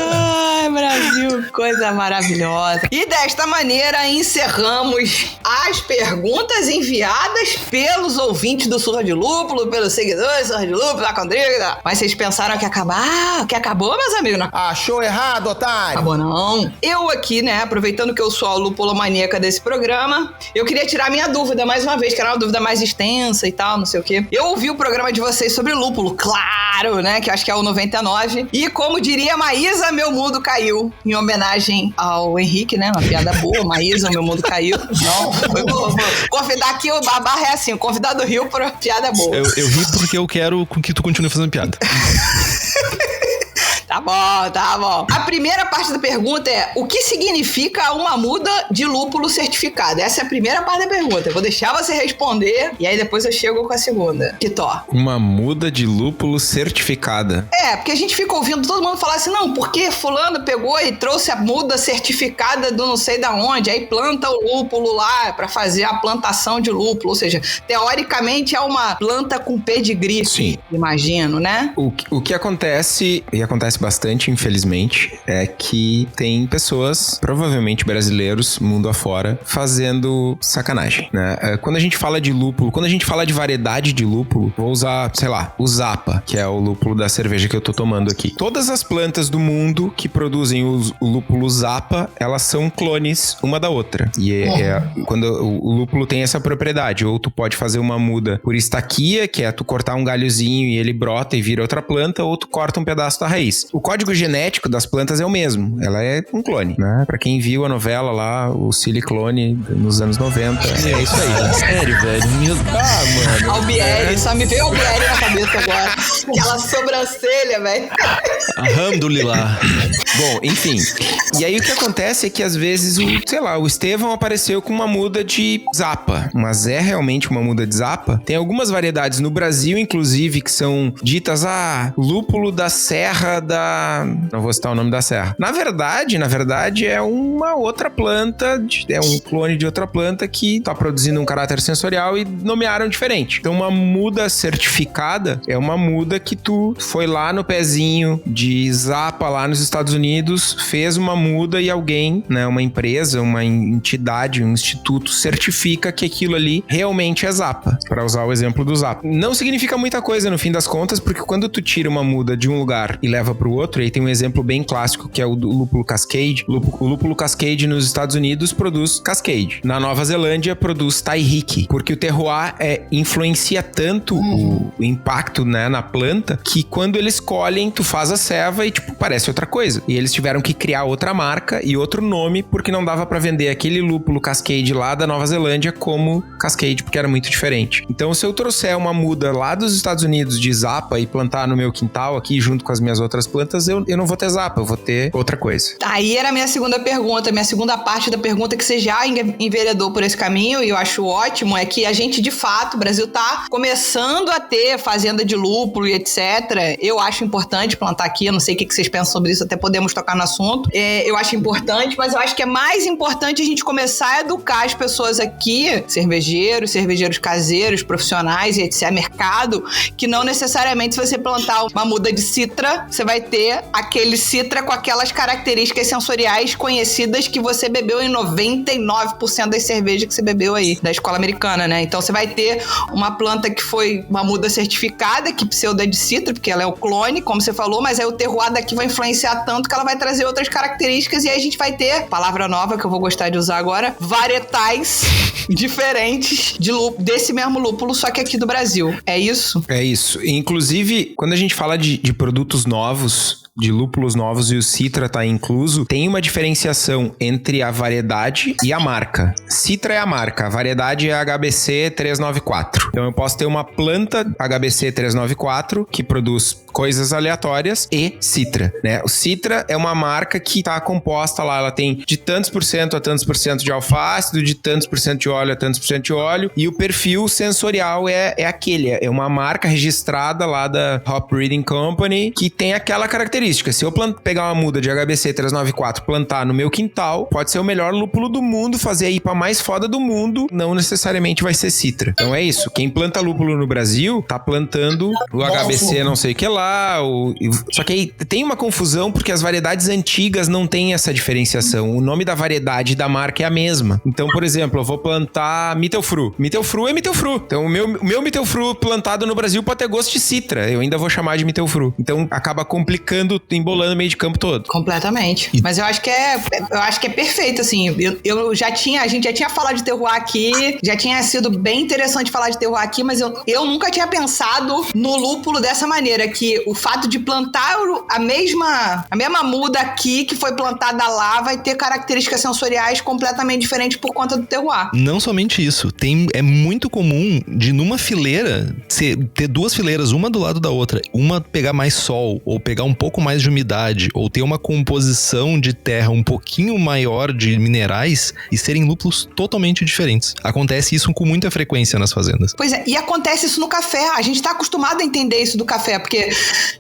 Ai, Brasil, coisa maravilhosa. E desta maneira encerramos as perguntas enviadas pelos ouvintes do Surra de Lúpulo, pelos seguidores do Surra de Lúpulo, da Condriga. Mas vocês pensaram que acabou, meus amigos? Não Achou errado, otário? acabou, não. Eu aqui, né, aproveitando que eu sou a lupulomaníaca desse programa, eu queria tirar minha dúvida mais uma vez, que era uma dúvida mais extensa e tal, não sei o quê. Eu ouvi o programa de vocês sobre lúpulo, claro, né, que eu acho que é o 99. E como diria Maísa, meu mundo caiu, em homenagem ao Henrique, né, uma piada boa, Maísa, meu mundo caiu. Não, foi boa. Convidar aqui, o Barra é assim, o convidado do Rio pra piada boa. Eu ri porque eu quero que tu continue fazendo piada. Tá bom. A primeira parte da pergunta é: o que significa uma muda de lúpulo certificada? Essa é a primeira parte da pergunta. Eu vou deixar você responder e aí depois eu chego com a segunda. Kitó. Uma muda de lúpulo certificada. Porque a gente fica ouvindo todo mundo falar assim, não, porque fulano pegou e trouxe a muda certificada do não sei da onde, aí planta o lúpulo lá pra fazer a plantação de lúpulo, ou seja, teoricamente é uma planta com pedigree. Sim. Imagino, né? O que acontece, e acontece bastante, infelizmente, é que tem pessoas, provavelmente brasileiros, mundo afora, fazendo sacanagem, né? Quando a gente fala de lúpulo, quando a gente fala de variedade de lúpulo, vou usar, sei lá, o Zappa, que é o lúpulo da cerveja que eu tô tomando aqui. Todas as plantas do mundo que produzem o lúpulo Zappa, elas são clones uma da outra. E quando o lúpulo tem essa propriedade, ou tu pode fazer uma muda por estaquia, que é tu cortar um galhozinho e ele brota e vira outra planta, ou tu corta um pedaço da raiz. O código genético das plantas é o mesmo, ela é um clone, né? Pra quem viu a novela lá, o Siliclone, nos anos 90, é isso aí. Sério, velho. Mano. Albieri, só me veio Albieri na cabeça agora. Aquela sobrancelha, velho. Alhamdulillah. Bom, enfim. E aí o que acontece é que às vezes o Estevão apareceu com uma muda de Zappa. Mas é realmente uma muda de Zappa? Tem algumas variedades no Brasil, inclusive, que são ditas, lúpulo da serra da... Não vou citar o nome da serra. Na verdade, é uma outra planta, é um clone de outra planta que tá produzindo um caráter sensorial e nomearam diferente. Então, uma muda certificada é uma muda que tu foi lá no pezinho de Zappa, lá nos Estados Unidos, fez uma muda e alguém, né, uma empresa, uma entidade, um instituto, certifica que aquilo ali realmente é Zappa, para usar o exemplo do Zappa. Não significa muita coisa no fim das contas, porque quando tu tira uma muda de um lugar e leva pro outro, aí tem um exemplo bem clássico que é o do lúpulo Cascade. O lúpulo Cascade nos Estados Unidos produz Cascade. Na Nova Zelândia produz Tahiki, porque o terroir influencia tanto o impacto, né, na planta, que quando eles colhem, tu faz a ceva e parece outra coisa. E eles tiveram que criar outra marca e outro nome, porque não dava pra vender aquele lúpulo Cascade lá da Nova Zelândia como Cascade, porque era muito diferente. Então, se eu trouxer uma muda lá dos Estados Unidos de Zappa e plantar no meu quintal aqui, junto com as minhas outras plantas, eu não vou ter Zappa, eu vou ter outra coisa. Aí era a minha segunda pergunta, minha segunda parte da pergunta, que você já enveredou por esse caminho, e eu acho ótimo, é que a gente, de fato, o Brasil tá começando a ter fazenda de lúpulo e etc. Eu acho importante plantar aqui, eu não sei o que vocês pensam sobre isso, até podemos tocar no assunto. Eu acho importante, mas eu acho que é mais importante a gente começar a educar as pessoas aqui, cervejeiros caseiros, profissionais e etc., mercado, que não necessariamente, se você plantar uma muda de citra, você vai ter aquele citra com aquelas características sensoriais conhecidas que você bebeu em 99% das cervejas que você bebeu aí, da escola americana, né? Então você vai ter uma planta que foi uma muda certificada, que pseudo é de citra, porque ela é o clone, como você falou, mas aí o terroir daqui vai influenciar tanto que ela vai trazer outras características, e aí a gente vai ter, palavra nova que eu vou gostar de usar agora, varietais diferentes desse mesmo lúpulo, só que aqui do Brasil. É isso? É isso. Inclusive, quando a gente fala de produtos novos, de lúpulos novos, e o Citra tá incluso, tem uma diferenciação entre a variedade e a marca. Citra é a marca, a variedade é a HBC 394. Então eu posso ter uma planta HBC 394 que produz coisas aleatórias e Citra, né? O Citra é uma marca que tá composta lá, ela tem de tantos por cento a tantos por cento de alfa-ácido, de tantos por cento de óleo a tantos por cento de óleo, e o perfil sensorial é aquele, é uma marca registrada lá da Hop Breeding Company que tem aquela característica. Se eu pegar uma muda de HBC 394, plantar no meu quintal, pode ser o melhor lúpulo do mundo, fazer a IPA mais foda do mundo, não necessariamente vai ser Citra. Então é isso, quem planta lúpulo no Brasil tá plantando o HBC não sei o que lá, só que aí tem uma confusão porque as variedades antigas não têm essa diferenciação. O nome da variedade e da marca é a mesma. Então, por exemplo, eu vou plantar Mittelfru. Mittelfru é Mittelfru. Então o meu Mittelfru plantado no Brasil pode ter gosto de Citra. Eu ainda vou chamar de Mittelfru. Então acaba complicando, embolando o meio de campo todo. Completamente. Mas eu acho que é perfeito, assim. A gente já tinha falado de terroir aqui, já tinha sido bem interessante falar de terroir aqui, mas eu nunca tinha pensado no lúpulo dessa maneira, que o fato de plantar a mesma muda aqui que foi plantada lá vai ter características sensoriais completamente diferentes por conta do terroir. Não somente isso, é muito comum de numa fileira ter duas fileiras, uma do lado da outra, uma pegar mais sol ou pegar um pouco mais de umidade ou ter uma composição de terra um pouquinho maior de minerais e serem lúpulos totalmente diferentes. Acontece isso com muita frequência nas fazendas. Pois é, e acontece isso no café. A gente tá acostumado a entender isso do café, porque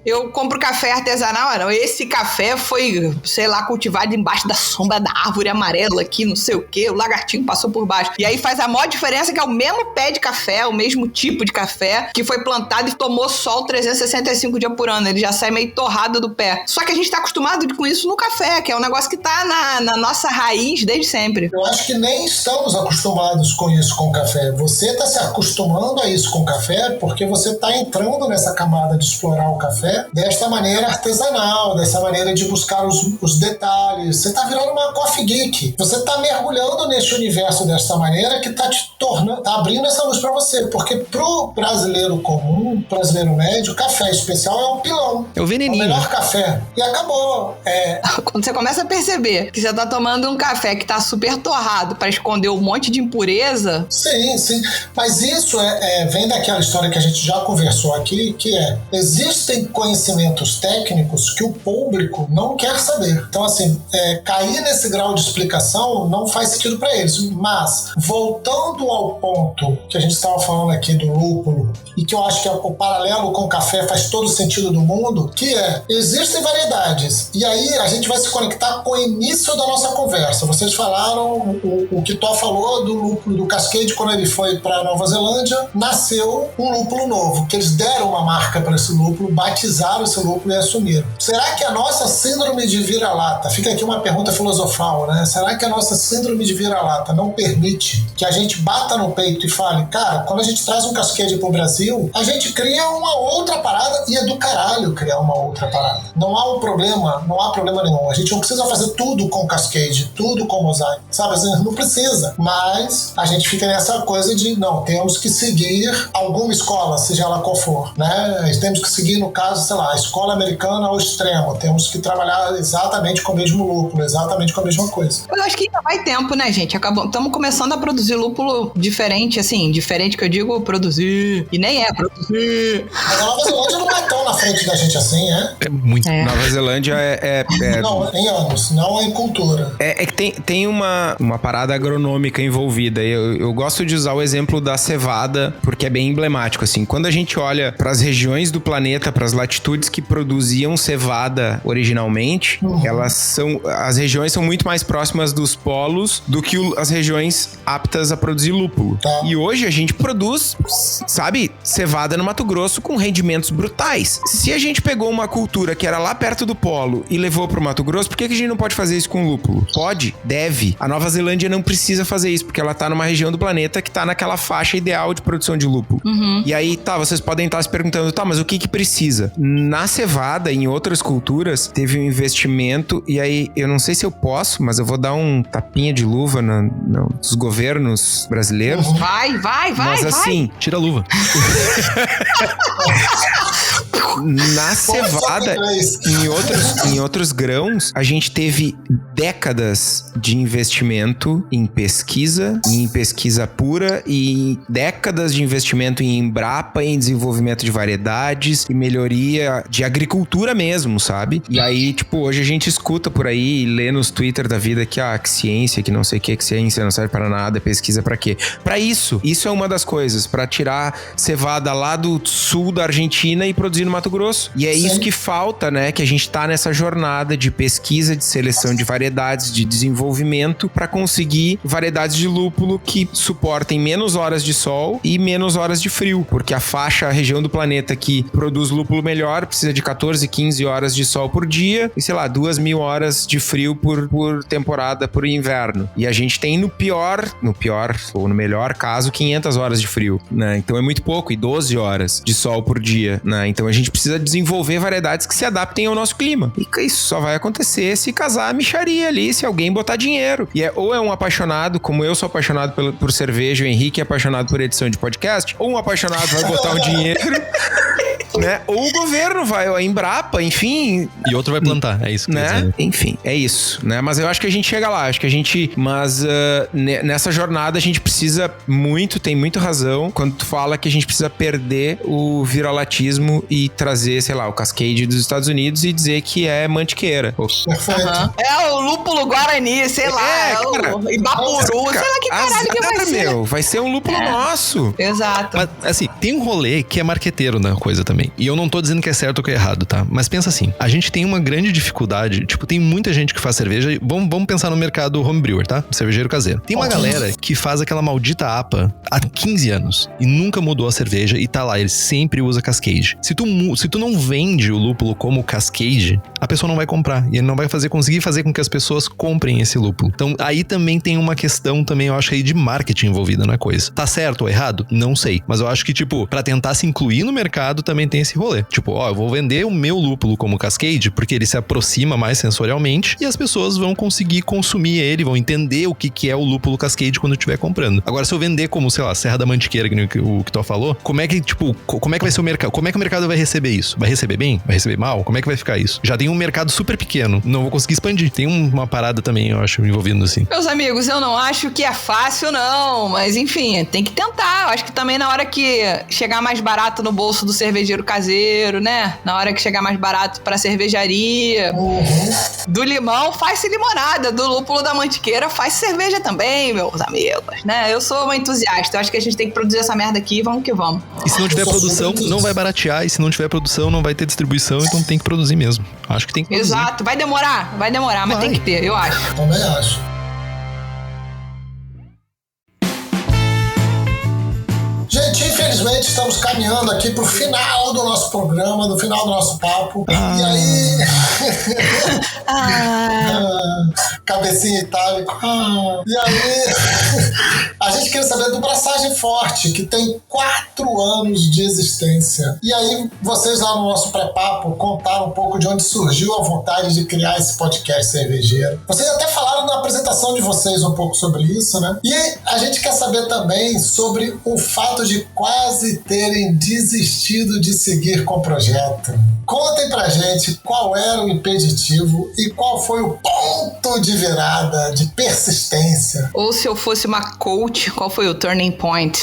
eu compro café artesanal, esse café foi, sei lá, cultivado embaixo da sombra da árvore amarela aqui, não sei o quê, o lagartinho passou por baixo. E aí faz a maior diferença que é o mesmo pé de café, o mesmo tipo de café, que foi plantado e tomou sol 365 dias por ano. Ele já sai meio torrado do pé. Só que a gente tá acostumado com isso no café, que é um negócio que tá na nossa raiz desde sempre. Eu acho que nem estamos acostumados com isso com o café. Você está se acostumando a isso com o café porque você está entrando nessa camada de explorar o café desta maneira artesanal, dessa maneira de buscar os detalhes. Você está virando uma coffee geek. Você está mergulhando nesse universo dessa maneira que está te tornando, tá abrindo essa luz para você. Porque pro brasileiro comum, brasileiro médio, café especial é um pilão. É o veneninho. É o melhor café. E acabou. Quando você começa a perceber que você tá tomando um café que tá super torrado para esconder um monte de impureza... Sim, sim. Mas isso vem daquela história que a gente já conversou aqui, que existem conhecimentos técnicos que o público não quer saber. Então, assim, cair nesse grau de explicação não faz sentido para eles. Mas, voltando ao ponto que a gente estava falando aqui do lúpulo, e que eu acho que o paralelo com o café faz todo o sentido do mundo, que existem variedades. E aí a gente vai se conectar com o início da nossa conversa. Vocês falaram, o Kitó falou do lúpulo do Cascade, quando ele foi para Nova Zelândia, nasceu um lúpulo novo, que eles deram uma marca para esse lúpulo, batizaram esse lúpulo e assumiram. Será que a nossa síndrome de vira-lata, fica aqui uma pergunta filosofal, né? Será que a nossa síndrome de vira-lata não permite que a gente bata no peito e fale, cara, quando a gente traz um Cascade pro Brasil, a gente cria uma outra parada e é do caralho criar uma outra parada. Não há problema nenhum. A gente não precisa fazer tudo com Cascade, tudo com mosaico, sabe? Assim, não precisa. Mas a gente fica nessa coisa de, não, temos que seguir alguma escola, seja ela qual for, né? Temos que seguir, no caso, sei lá, a escola americana ao extremo. Temos que trabalhar exatamente com o mesmo lúpulo, exatamente com a mesma coisa. Eu acho que ainda vai tempo, né, gente? Estamos começando a produzir lúpulo diferente, assim, diferente que eu digo produzir, e nem produzir. Mas a Nova Zelândia não é tão na frente da gente assim, É muito. Nova Zelândia Não, em anos, não em cultura. É que tem uma parada agronômica envolvida. Eu gosto de usar o exemplo da cevada, porque é bem emblemático, assim. Quando a gente olha para as regiões do planeta, para as latitudes que produziam cevada originalmente, as regiões são muito mais próximas dos polos do que as regiões aptas a produzir lúpulo. Tá. E hoje a gente produz, sabe, cevada no Mato Grosso com rendimentos brutais. Se a gente pegou uma cultura que era lá perto do polo e levou pro Mato Grosso, por que a gente não pode fazer isso com lúpulo? Pode, deve. A Nova Zelândia não precisa fazer isso, porque ela tá numa região do planeta que tá naquela faixa ideal de produção de lúpulo. E aí, vocês podem estar se perguntando, mas o que precisa? Na cevada, em outras culturas, teve um investimento, e aí, eu não sei se eu posso, mas eu vou dar um tapinha de luva nos governos brasileiros. Vai. Mas assim... Tira a luva. Na cevada, em outros grãos, a gente teve décadas de investimento em pesquisa pura, e décadas de investimento em Embrapa, em desenvolvimento de variedades e melhoria de agricultura mesmo, sabe? E aí, hoje a gente escuta por aí e lê nos Twitter da vida que ciência, que não sei o que ciência não serve para nada, pesquisa pra quê? Pra isso. Isso é uma das coisas, pra tirar cevada lá do sul da Argentina e produzir no Mato Grosso. E é isso que falta, né? Que a gente tá nessa jornada de pesquisa, de seleção de variedades, de desenvolvimento, pra conseguir variedades de lúpulo que suportem menos horas de sol e menos horas de frio. Porque a região do planeta que produz lúpulo melhor precisa de 14, 15 horas de sol por dia e, 2.000 horas de frio por temporada, por inverno. E a gente tem no pior ou no melhor caso, 500 horas de frio, né? Então é muito pouco, e 12 horas de sol por dia, né? Então a gente precisa desenvolver variedades que se adaptem ao nosso clima. E isso só vai acontecer se casar a mixaria ali, se alguém botar dinheiro. E ou é um apaixonado, como eu sou apaixonado por cerveja, o Henrique é apaixonado por edição de podcast, ou um apaixonado vai botar um dinheiro, né? Ou o governo vai, a Embrapa, enfim... E outro vai plantar, é isso que né? Dizer. Enfim, é isso, né? Mas eu acho que a gente chega lá, nessa jornada a gente precisa tem muito razão, quando tu fala que a gente precisa perder o viralatismo e e trazer, sei lá, o Cascade dos Estados Unidos e dizer que é mantiqueira. Perfeito. É o lúpulo Guarani, sei lá, cara. o Ibapuru, sei lá que caralho que vai ser. Meu, vai ser um lúpulo nosso. Exato. Mas, assim, tem um rolê que é marqueteiro na coisa também. E eu não tô dizendo que é certo ou que é errado, tá? Mas pensa assim, a gente tem uma grande dificuldade, tipo, tem muita gente que faz cerveja, vamos pensar no mercado homebrewer, tá? Cervejeiro caseiro. Tem uma galera que faz aquela maldita APA há 15 anos e nunca mudou a cerveja e tá lá, ele sempre usa Cascade. Se tu não vende o lúpulo como Cascade, a pessoa não vai comprar e ele não vai conseguir fazer com que as pessoas comprem esse lúpulo. Então, aí também tem uma questão também, eu acho aí, de marketing envolvida na coisa. Tá certo ou errado? Não sei. Mas eu acho que, tipo, pra tentar se incluir no mercado também tem esse rolê. Tipo, ó, eu vou vender o meu lúpulo como Cascade porque ele se aproxima mais sensorialmente e as pessoas vão conseguir consumir ele, vão entender o que é o lúpulo Cascade quando estiver comprando. Agora, se eu vender como, sei lá, Serra da Mantiqueira, que o Kitó falou, como é que vai ser o mercado? Como é que o mercado vai receber isso? Vai receber bem? Vai receber mal? Como é que vai ficar isso? Já tem um mercado super pequeno, não vou conseguir expandir. Tem uma parada também, eu acho, envolvendo assim. Meus amigos, eu não acho que é fácil, não. Mas, enfim, tem que tentar. Eu acho que também na hora que chegar mais barato no bolso do cervejeiro caseiro, né? Na hora que chegar mais barato pra cervejaria, do limão, faz-se limonada. Do lúpulo da mantiqueira, faz cerveja também, meus amigos, né? Eu sou uma entusiasta. Eu acho que a gente tem que produzir essa merda aqui. Vamos que vamos. E se não tiver produção, não vai baratear. E se não tiver produção, não vai ter distribuição. Então tem que produzir mesmo. Acho que tem que produzir. Exato. Vai demorar, mas tem que ter, eu acho. Também acho. Gente, infelizmente estamos caminhando aqui pro final do nosso programa, no final do nosso papo. E aí... cabecinha itálico. E aí... a gente queria saber do Braçagem Forte, que tem 4 anos de existência. E aí, vocês lá no nosso pré-papo contaram um pouco de onde surgiu a vontade de criar esse podcast cervejeiro. Vocês até falaram na apresentação de vocês um pouco sobre isso, né? E a gente quer saber também sobre o fato de quase terem desistido de seguir com o projeto. Contem pra gente qual era o impeditivo e qual foi o ponto de virada, de persistência. Ou se eu fosse uma coach, qual foi o turning point?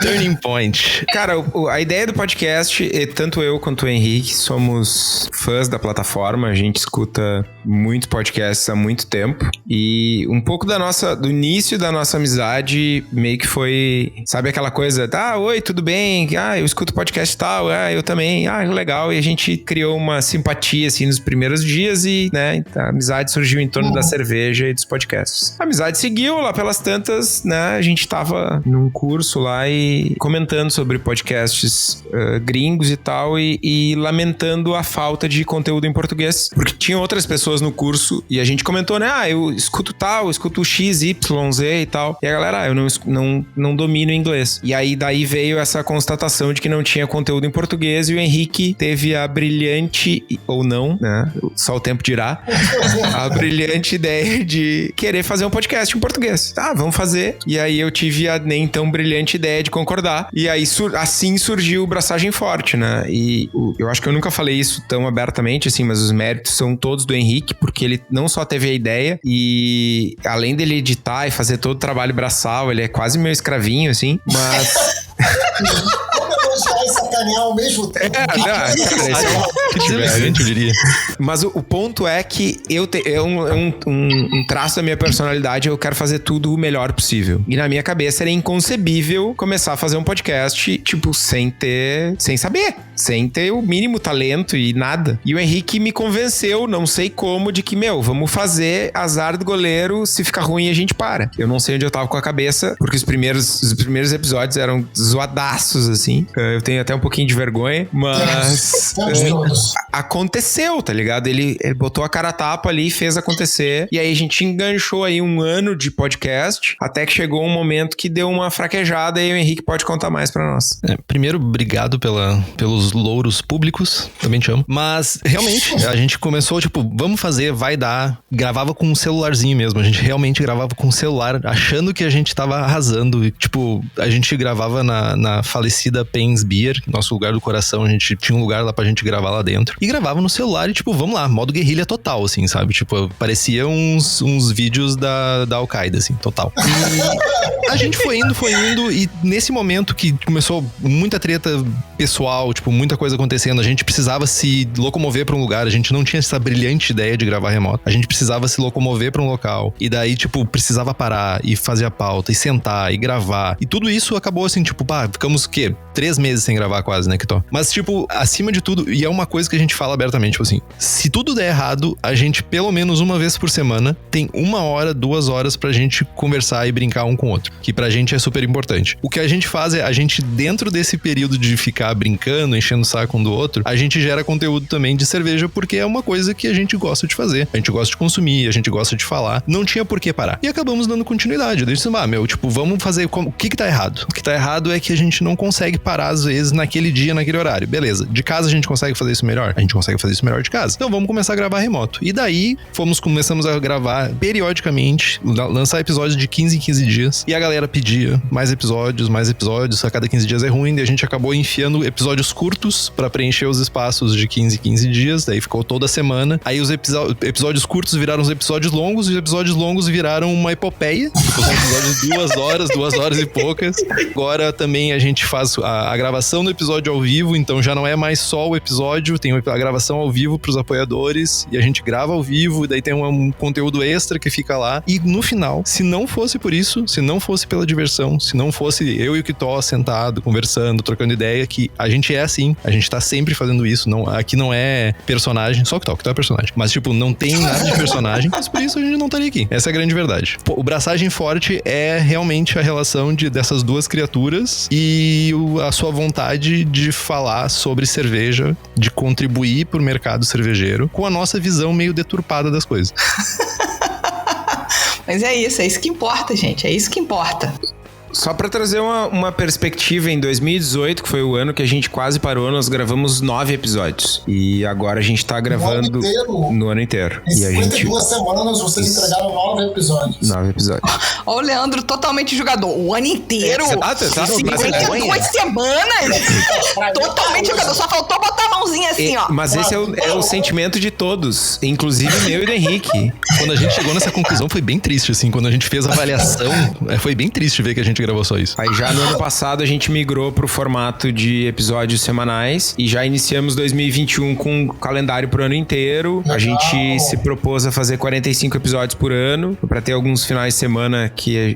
Turning point. Cara, a ideia do podcast, tanto eu quanto o Henrique somos fãs da plataforma, a gente escuta muitos podcasts há muito tempo e um pouco do início da nossa amizade meio que foi, sabe aquela coisa, oi, tudo bem? Eu escuto podcast tal, eu também, legal, e a gente criou uma simpatia assim nos primeiros dias e, né, a amizade surgiu em torno da cerveja e dos podcasts. A amizade seguiu lá pelas tantas, né, a gente tava num curso lá e comentando sobre podcasts gringos e tal e lamentando a falta de conteúdo em português, porque tinham outras pessoas no curso e a gente comentou, né, eu escuto tal, eu escuto X, Y, Z e tal, e a galera, eu não domino inglês. E aí daí veio essa constatação de que não tinha conteúdo em português e o Henrique teve a brilhante, ou não, né, só o tempo dirá, a brilhante ideia de querer fazer um podcast em português. Vamos fazer. E aí eu tive a nem tão brilhante ideia de concordar. E aí assim surgiu o Braçagem Forte, né? E eu acho que eu nunca falei isso tão abertamente, assim, mas os méritos são todos do Henrique, porque ele não só teve a ideia e além dele editar e fazer todo o trabalho braçal, ele é quase meu escravinho, assim, mas... elogiar e sacanear ao mesmo tempo. Eu diria. Mas o ponto é que é um traço da minha personalidade, eu quero fazer tudo o melhor possível. E na minha cabeça era inconcebível começar a fazer um podcast, tipo, sem saber, sem ter o mínimo talento e nada. E o Henrique me convenceu, não sei como, de que, vamos fazer, azar do goleiro, se ficar ruim a gente para. Eu não sei onde eu tava com a cabeça, porque os primeiros episódios eram zoadaços, assim. Eu tenho até um pouquinho de vergonha, mas aconteceu, tá ligado? Ele botou a cara a tapa ali e fez acontecer. E aí a gente enganchou aí 1 ano de podcast, até que chegou um momento que deu uma fraquejada e o Henrique pode contar mais pra nós. Primeiro, obrigado pelos louros públicos, também te amo. Mas, realmente, a gente começou, tipo, vamos fazer, vai dar. Gravava com um celularzinho mesmo. A gente realmente gravava com um celular, achando que a gente tava arrasando. E, tipo, a gente gravava na falecida Pens Beer, nosso lugar do coração, a gente tinha um lugar lá pra gente gravar lá dentro. E gravava no celular e, tipo, vamos lá, modo guerrilha total, assim, sabe? Tipo, parecia uns vídeos da Al-Qaeda, assim, total. E a gente foi indo, e nesse momento que começou muita treta pessoal, tipo, muita coisa acontecendo, a gente precisava se locomover pra um lugar, a gente não tinha essa brilhante ideia de gravar remoto. A gente precisava se locomover pra um local. E daí, tipo, precisava parar e fazer a pauta, e sentar, e gravar. E tudo isso acabou assim, tipo, ficamos o quê? 3 meses sem gravar quase, né, Kitó? Mas, tipo, acima de tudo, e é uma coisa que a gente fala abertamente, tipo assim, se tudo der errado, a gente, pelo menos uma vez por semana, tem 1 hora, 2 horas pra gente conversar e brincar um com o outro. Que pra gente é super importante. O que a gente faz é, a gente, dentro desse período de ficar brincando, enchendo o saco um do outro, a gente gera conteúdo também de cerveja, porque é uma coisa que a gente gosta de fazer. A gente gosta de consumir, a gente gosta de falar. Não tinha por que parar. E acabamos dando continuidade. Eu disse, tipo, vamos fazer... O que tá errado? O que tá errado é que a gente não consegue parar, às vezes, naquele dia, naquele horário. Beleza. De casa a gente consegue fazer isso melhor? A gente consegue fazer isso melhor de casa. Então vamos começar a gravar remoto. E daí, começamos a gravar periodicamente, lançar episódios de 15 em 15 dias. E a galera pedia mais episódios. A cada 15 dias é ruim. E a gente acabou enfiando episódios curtos pra preencher os espaços de 15 em 15 dias. Daí ficou toda semana. Aí os episódios curtos viraram os episódios longos. E os episódios longos viraram uma epopeia. Os episódios de 2 horas e poucas. Agora também a gente faz a gravação do episódio ao vivo, então já não é mais só o episódio, tem a gravação ao vivo pros apoiadores, e a gente grava ao vivo, e daí tem um conteúdo extra que fica lá. E no final, se não fosse por isso, se não fosse pela diversão, se não fosse eu e o Kitó sentado, conversando, trocando ideia, que a gente é assim, a gente tá sempre fazendo isso, aqui não é personagem, só o Kitó é personagem, mas tipo, não tem nada de personagem, mas por isso a gente não estaria aqui. Essa é a grande verdade. O Braçagem Forte é realmente a relação dessas duas criaturas e a sua vontade de falar sobre cerveja, de contribuir pro mercado cervejeiro com a nossa visão meio deturpada das coisas. Mas é isso que importa, gente, é isso que importa. Só pra trazer uma perspectiva, em 2018, que foi o ano que a gente quase parou, nós gravamos 9 episódios. E agora a gente tá gravando no ano inteiro. Em 52 semanas, vocês entregaram 9 episódios. 9 episódios. Ó, o Leandro totalmente jogador. O ano inteiro. Exato. 52 semanas. Totalmente jogador. Só faltou botar a mãozinha assim, ó. Mas esse é o sentimento de todos, inclusive meu e do Henrique. Quando a gente chegou nessa conclusão, foi bem triste, assim. Quando a gente fez a avaliação, foi bem triste ver que a gente gravou só isso. Aí já no ano passado a gente migrou pro formato de episódios semanais e já iniciamos 2021 com um calendário pro ano inteiro. A gente se propôs a fazer 45 episódios por ano, pra ter alguns finais de semana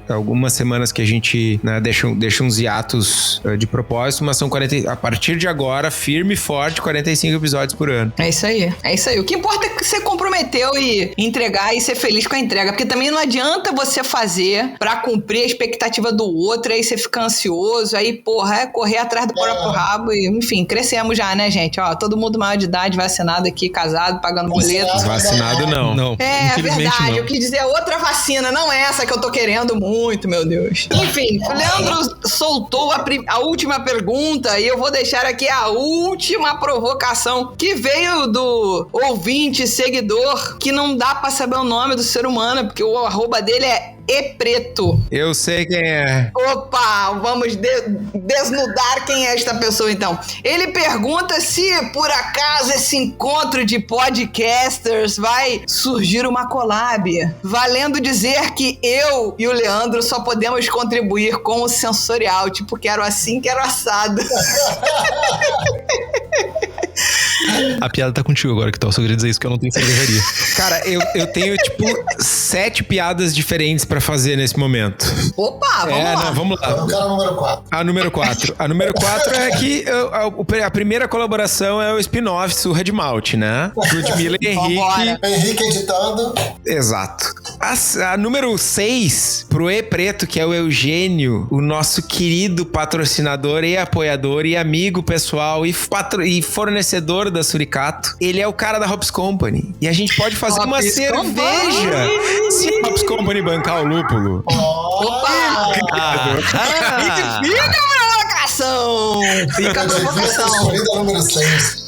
algumas semanas que a gente, né, deixa uns hiatos de propósito, mas são a partir de agora, firme e forte, 45 episódios por ano. É isso aí. O que importa é que você comprometeu e entregar e ser feliz com a entrega, porque também não adianta você fazer pra cumprir a expectativa do outro, aí você fica ansioso, aí, porra, é correr atrás do próprio rabo e, enfim, crescemos já, né, gente? Ó, todo mundo maior de idade, vacinado aqui, casado, pagando boleto. Vacinado não. É verdade, eu quis dizer outra vacina, não essa que eu tô querendo muito, meu Deus. Enfim, o Leandro soltou a última pergunta e eu vou deixar aqui a última provocação que veio do ouvinte, seguidor, que não dá pra saber o nome do ser humano, porque o arroba dele é Preto. Eu sei quem é. Opa, vamos desnudar quem é esta pessoa, então. Ele pergunta se, por acaso, esse encontro de podcasters vai surgir uma collab, valendo dizer que eu e o Leandro só podemos contribuir com o sensorial, tipo, quero assim, quero assado. A piada tá contigo agora, que tal? Só queria dizer isso, que eu não tenho cervejaria. Cara, eu tenho, tipo, 7 piadas diferentes pra fazer nesse momento. Opa, vamos lá. Não, vamos lá. Eu quero a número 4. A número 4. A número 4 é que a primeira colaboração é o spin-off Surra de Malte, né? Ludmilla e Henrique. Henrique editando. Exato. A número 6, pro Preto, que é o Eugênio, o nosso querido patrocinador e apoiador e amigo pessoal e fornecedor da Suricato. Ele é o cara da Hops Company. E a gente pode fazer uma cerveja se a Hops Company bancar o lúpulo. Opa! Fica a provocação! Fica a provocação! Número 6.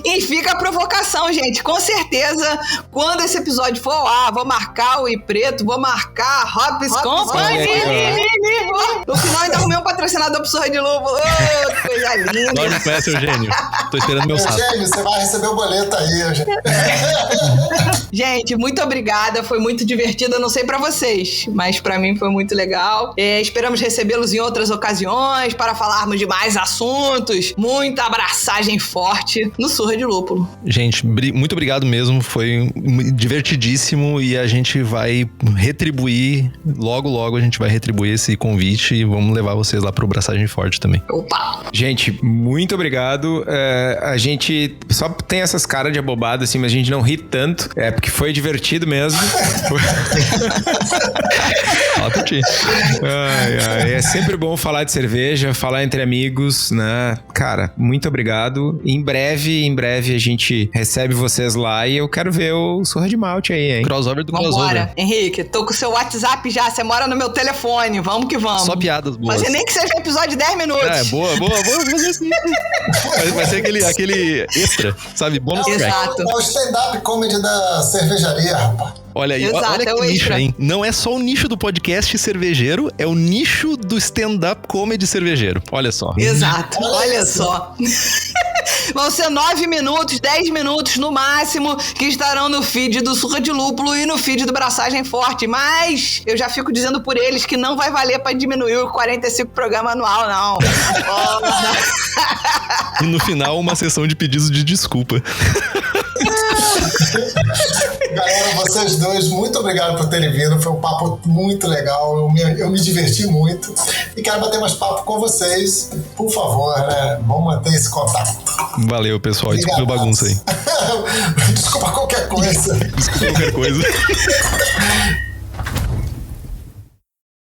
E fica a provocação, gente. Com certeza, quando esse episódio for lá, vou marcar o I Preto, vou marcar a Hops Company. No final, ainda arrumei um patrocinador pro Surra de Lúpulo. Oh, que coisa linda. Não conhece, Eugênio. Tô esperando meu sapo. Eugênio, você vai receber o boleto aí, Eugênio. Gente, muito obrigada. Foi muito divertido. Eu não sei pra vocês, mas pra mim foi muito legal. Esperamos recebê-los em outras ocasiões para falarmos de mais assuntos. Muita abraçagem forte no Surra de Lúpulo. Gente, muito obrigado mesmo. Foi divertidíssimo e a gente vai retribuir. Logo a gente vai retribuir esse convite e vamos levar vocês lá pro Braçagem Forte também. Opa! Gente, muito obrigado. A gente só tem essas caras de abobado, assim, mas a gente não ri tanto. Porque foi divertido mesmo. Fala por ti. É sempre bom falar de cerveja, falar entre amigos, né? Cara, muito obrigado. Em breve a gente recebe vocês lá e eu quero ver o Surra de Malte aí, hein? Crossover do crossover. Vambora. Henrique, tô com o seu WhatsApp já, você mora no meu telefone, vamos que vamos. Só piadas boas. Fazer nem que seja um episódio de 10 minutos. Boa, fazer assim. Vai ser aquele extra, sabe? Bônus track. Exato. É o stand-up comedy da cervejaria, rapaz. Olha aí, Exato, olha é o que nicho, extra. hein? Não é só o nicho do podcast cervejeiro, é o nicho do stand-up comedy cervejeiro. Olha só. Exato, olha isso. só. Vão ser 9 minutos, 10 minutos no máximo que estarão no feed do Surra de Lúpulo e no feed do Braçagem Forte. Mas eu já fico dizendo por eles que não vai valer pra diminuir o 45 programa anual, não. E no final, uma sessão de pedidos de desculpa. Galera, vocês dois, muito obrigado por terem vindo. Foi um papo muito legal. Eu me diverti muito. E quero bater mais papo com vocês. Por favor, né? Vamos manter esse contato. Valeu, pessoal. Desculpa a bagunça aí. Desculpa qualquer coisa. Desculpa qualquer coisa.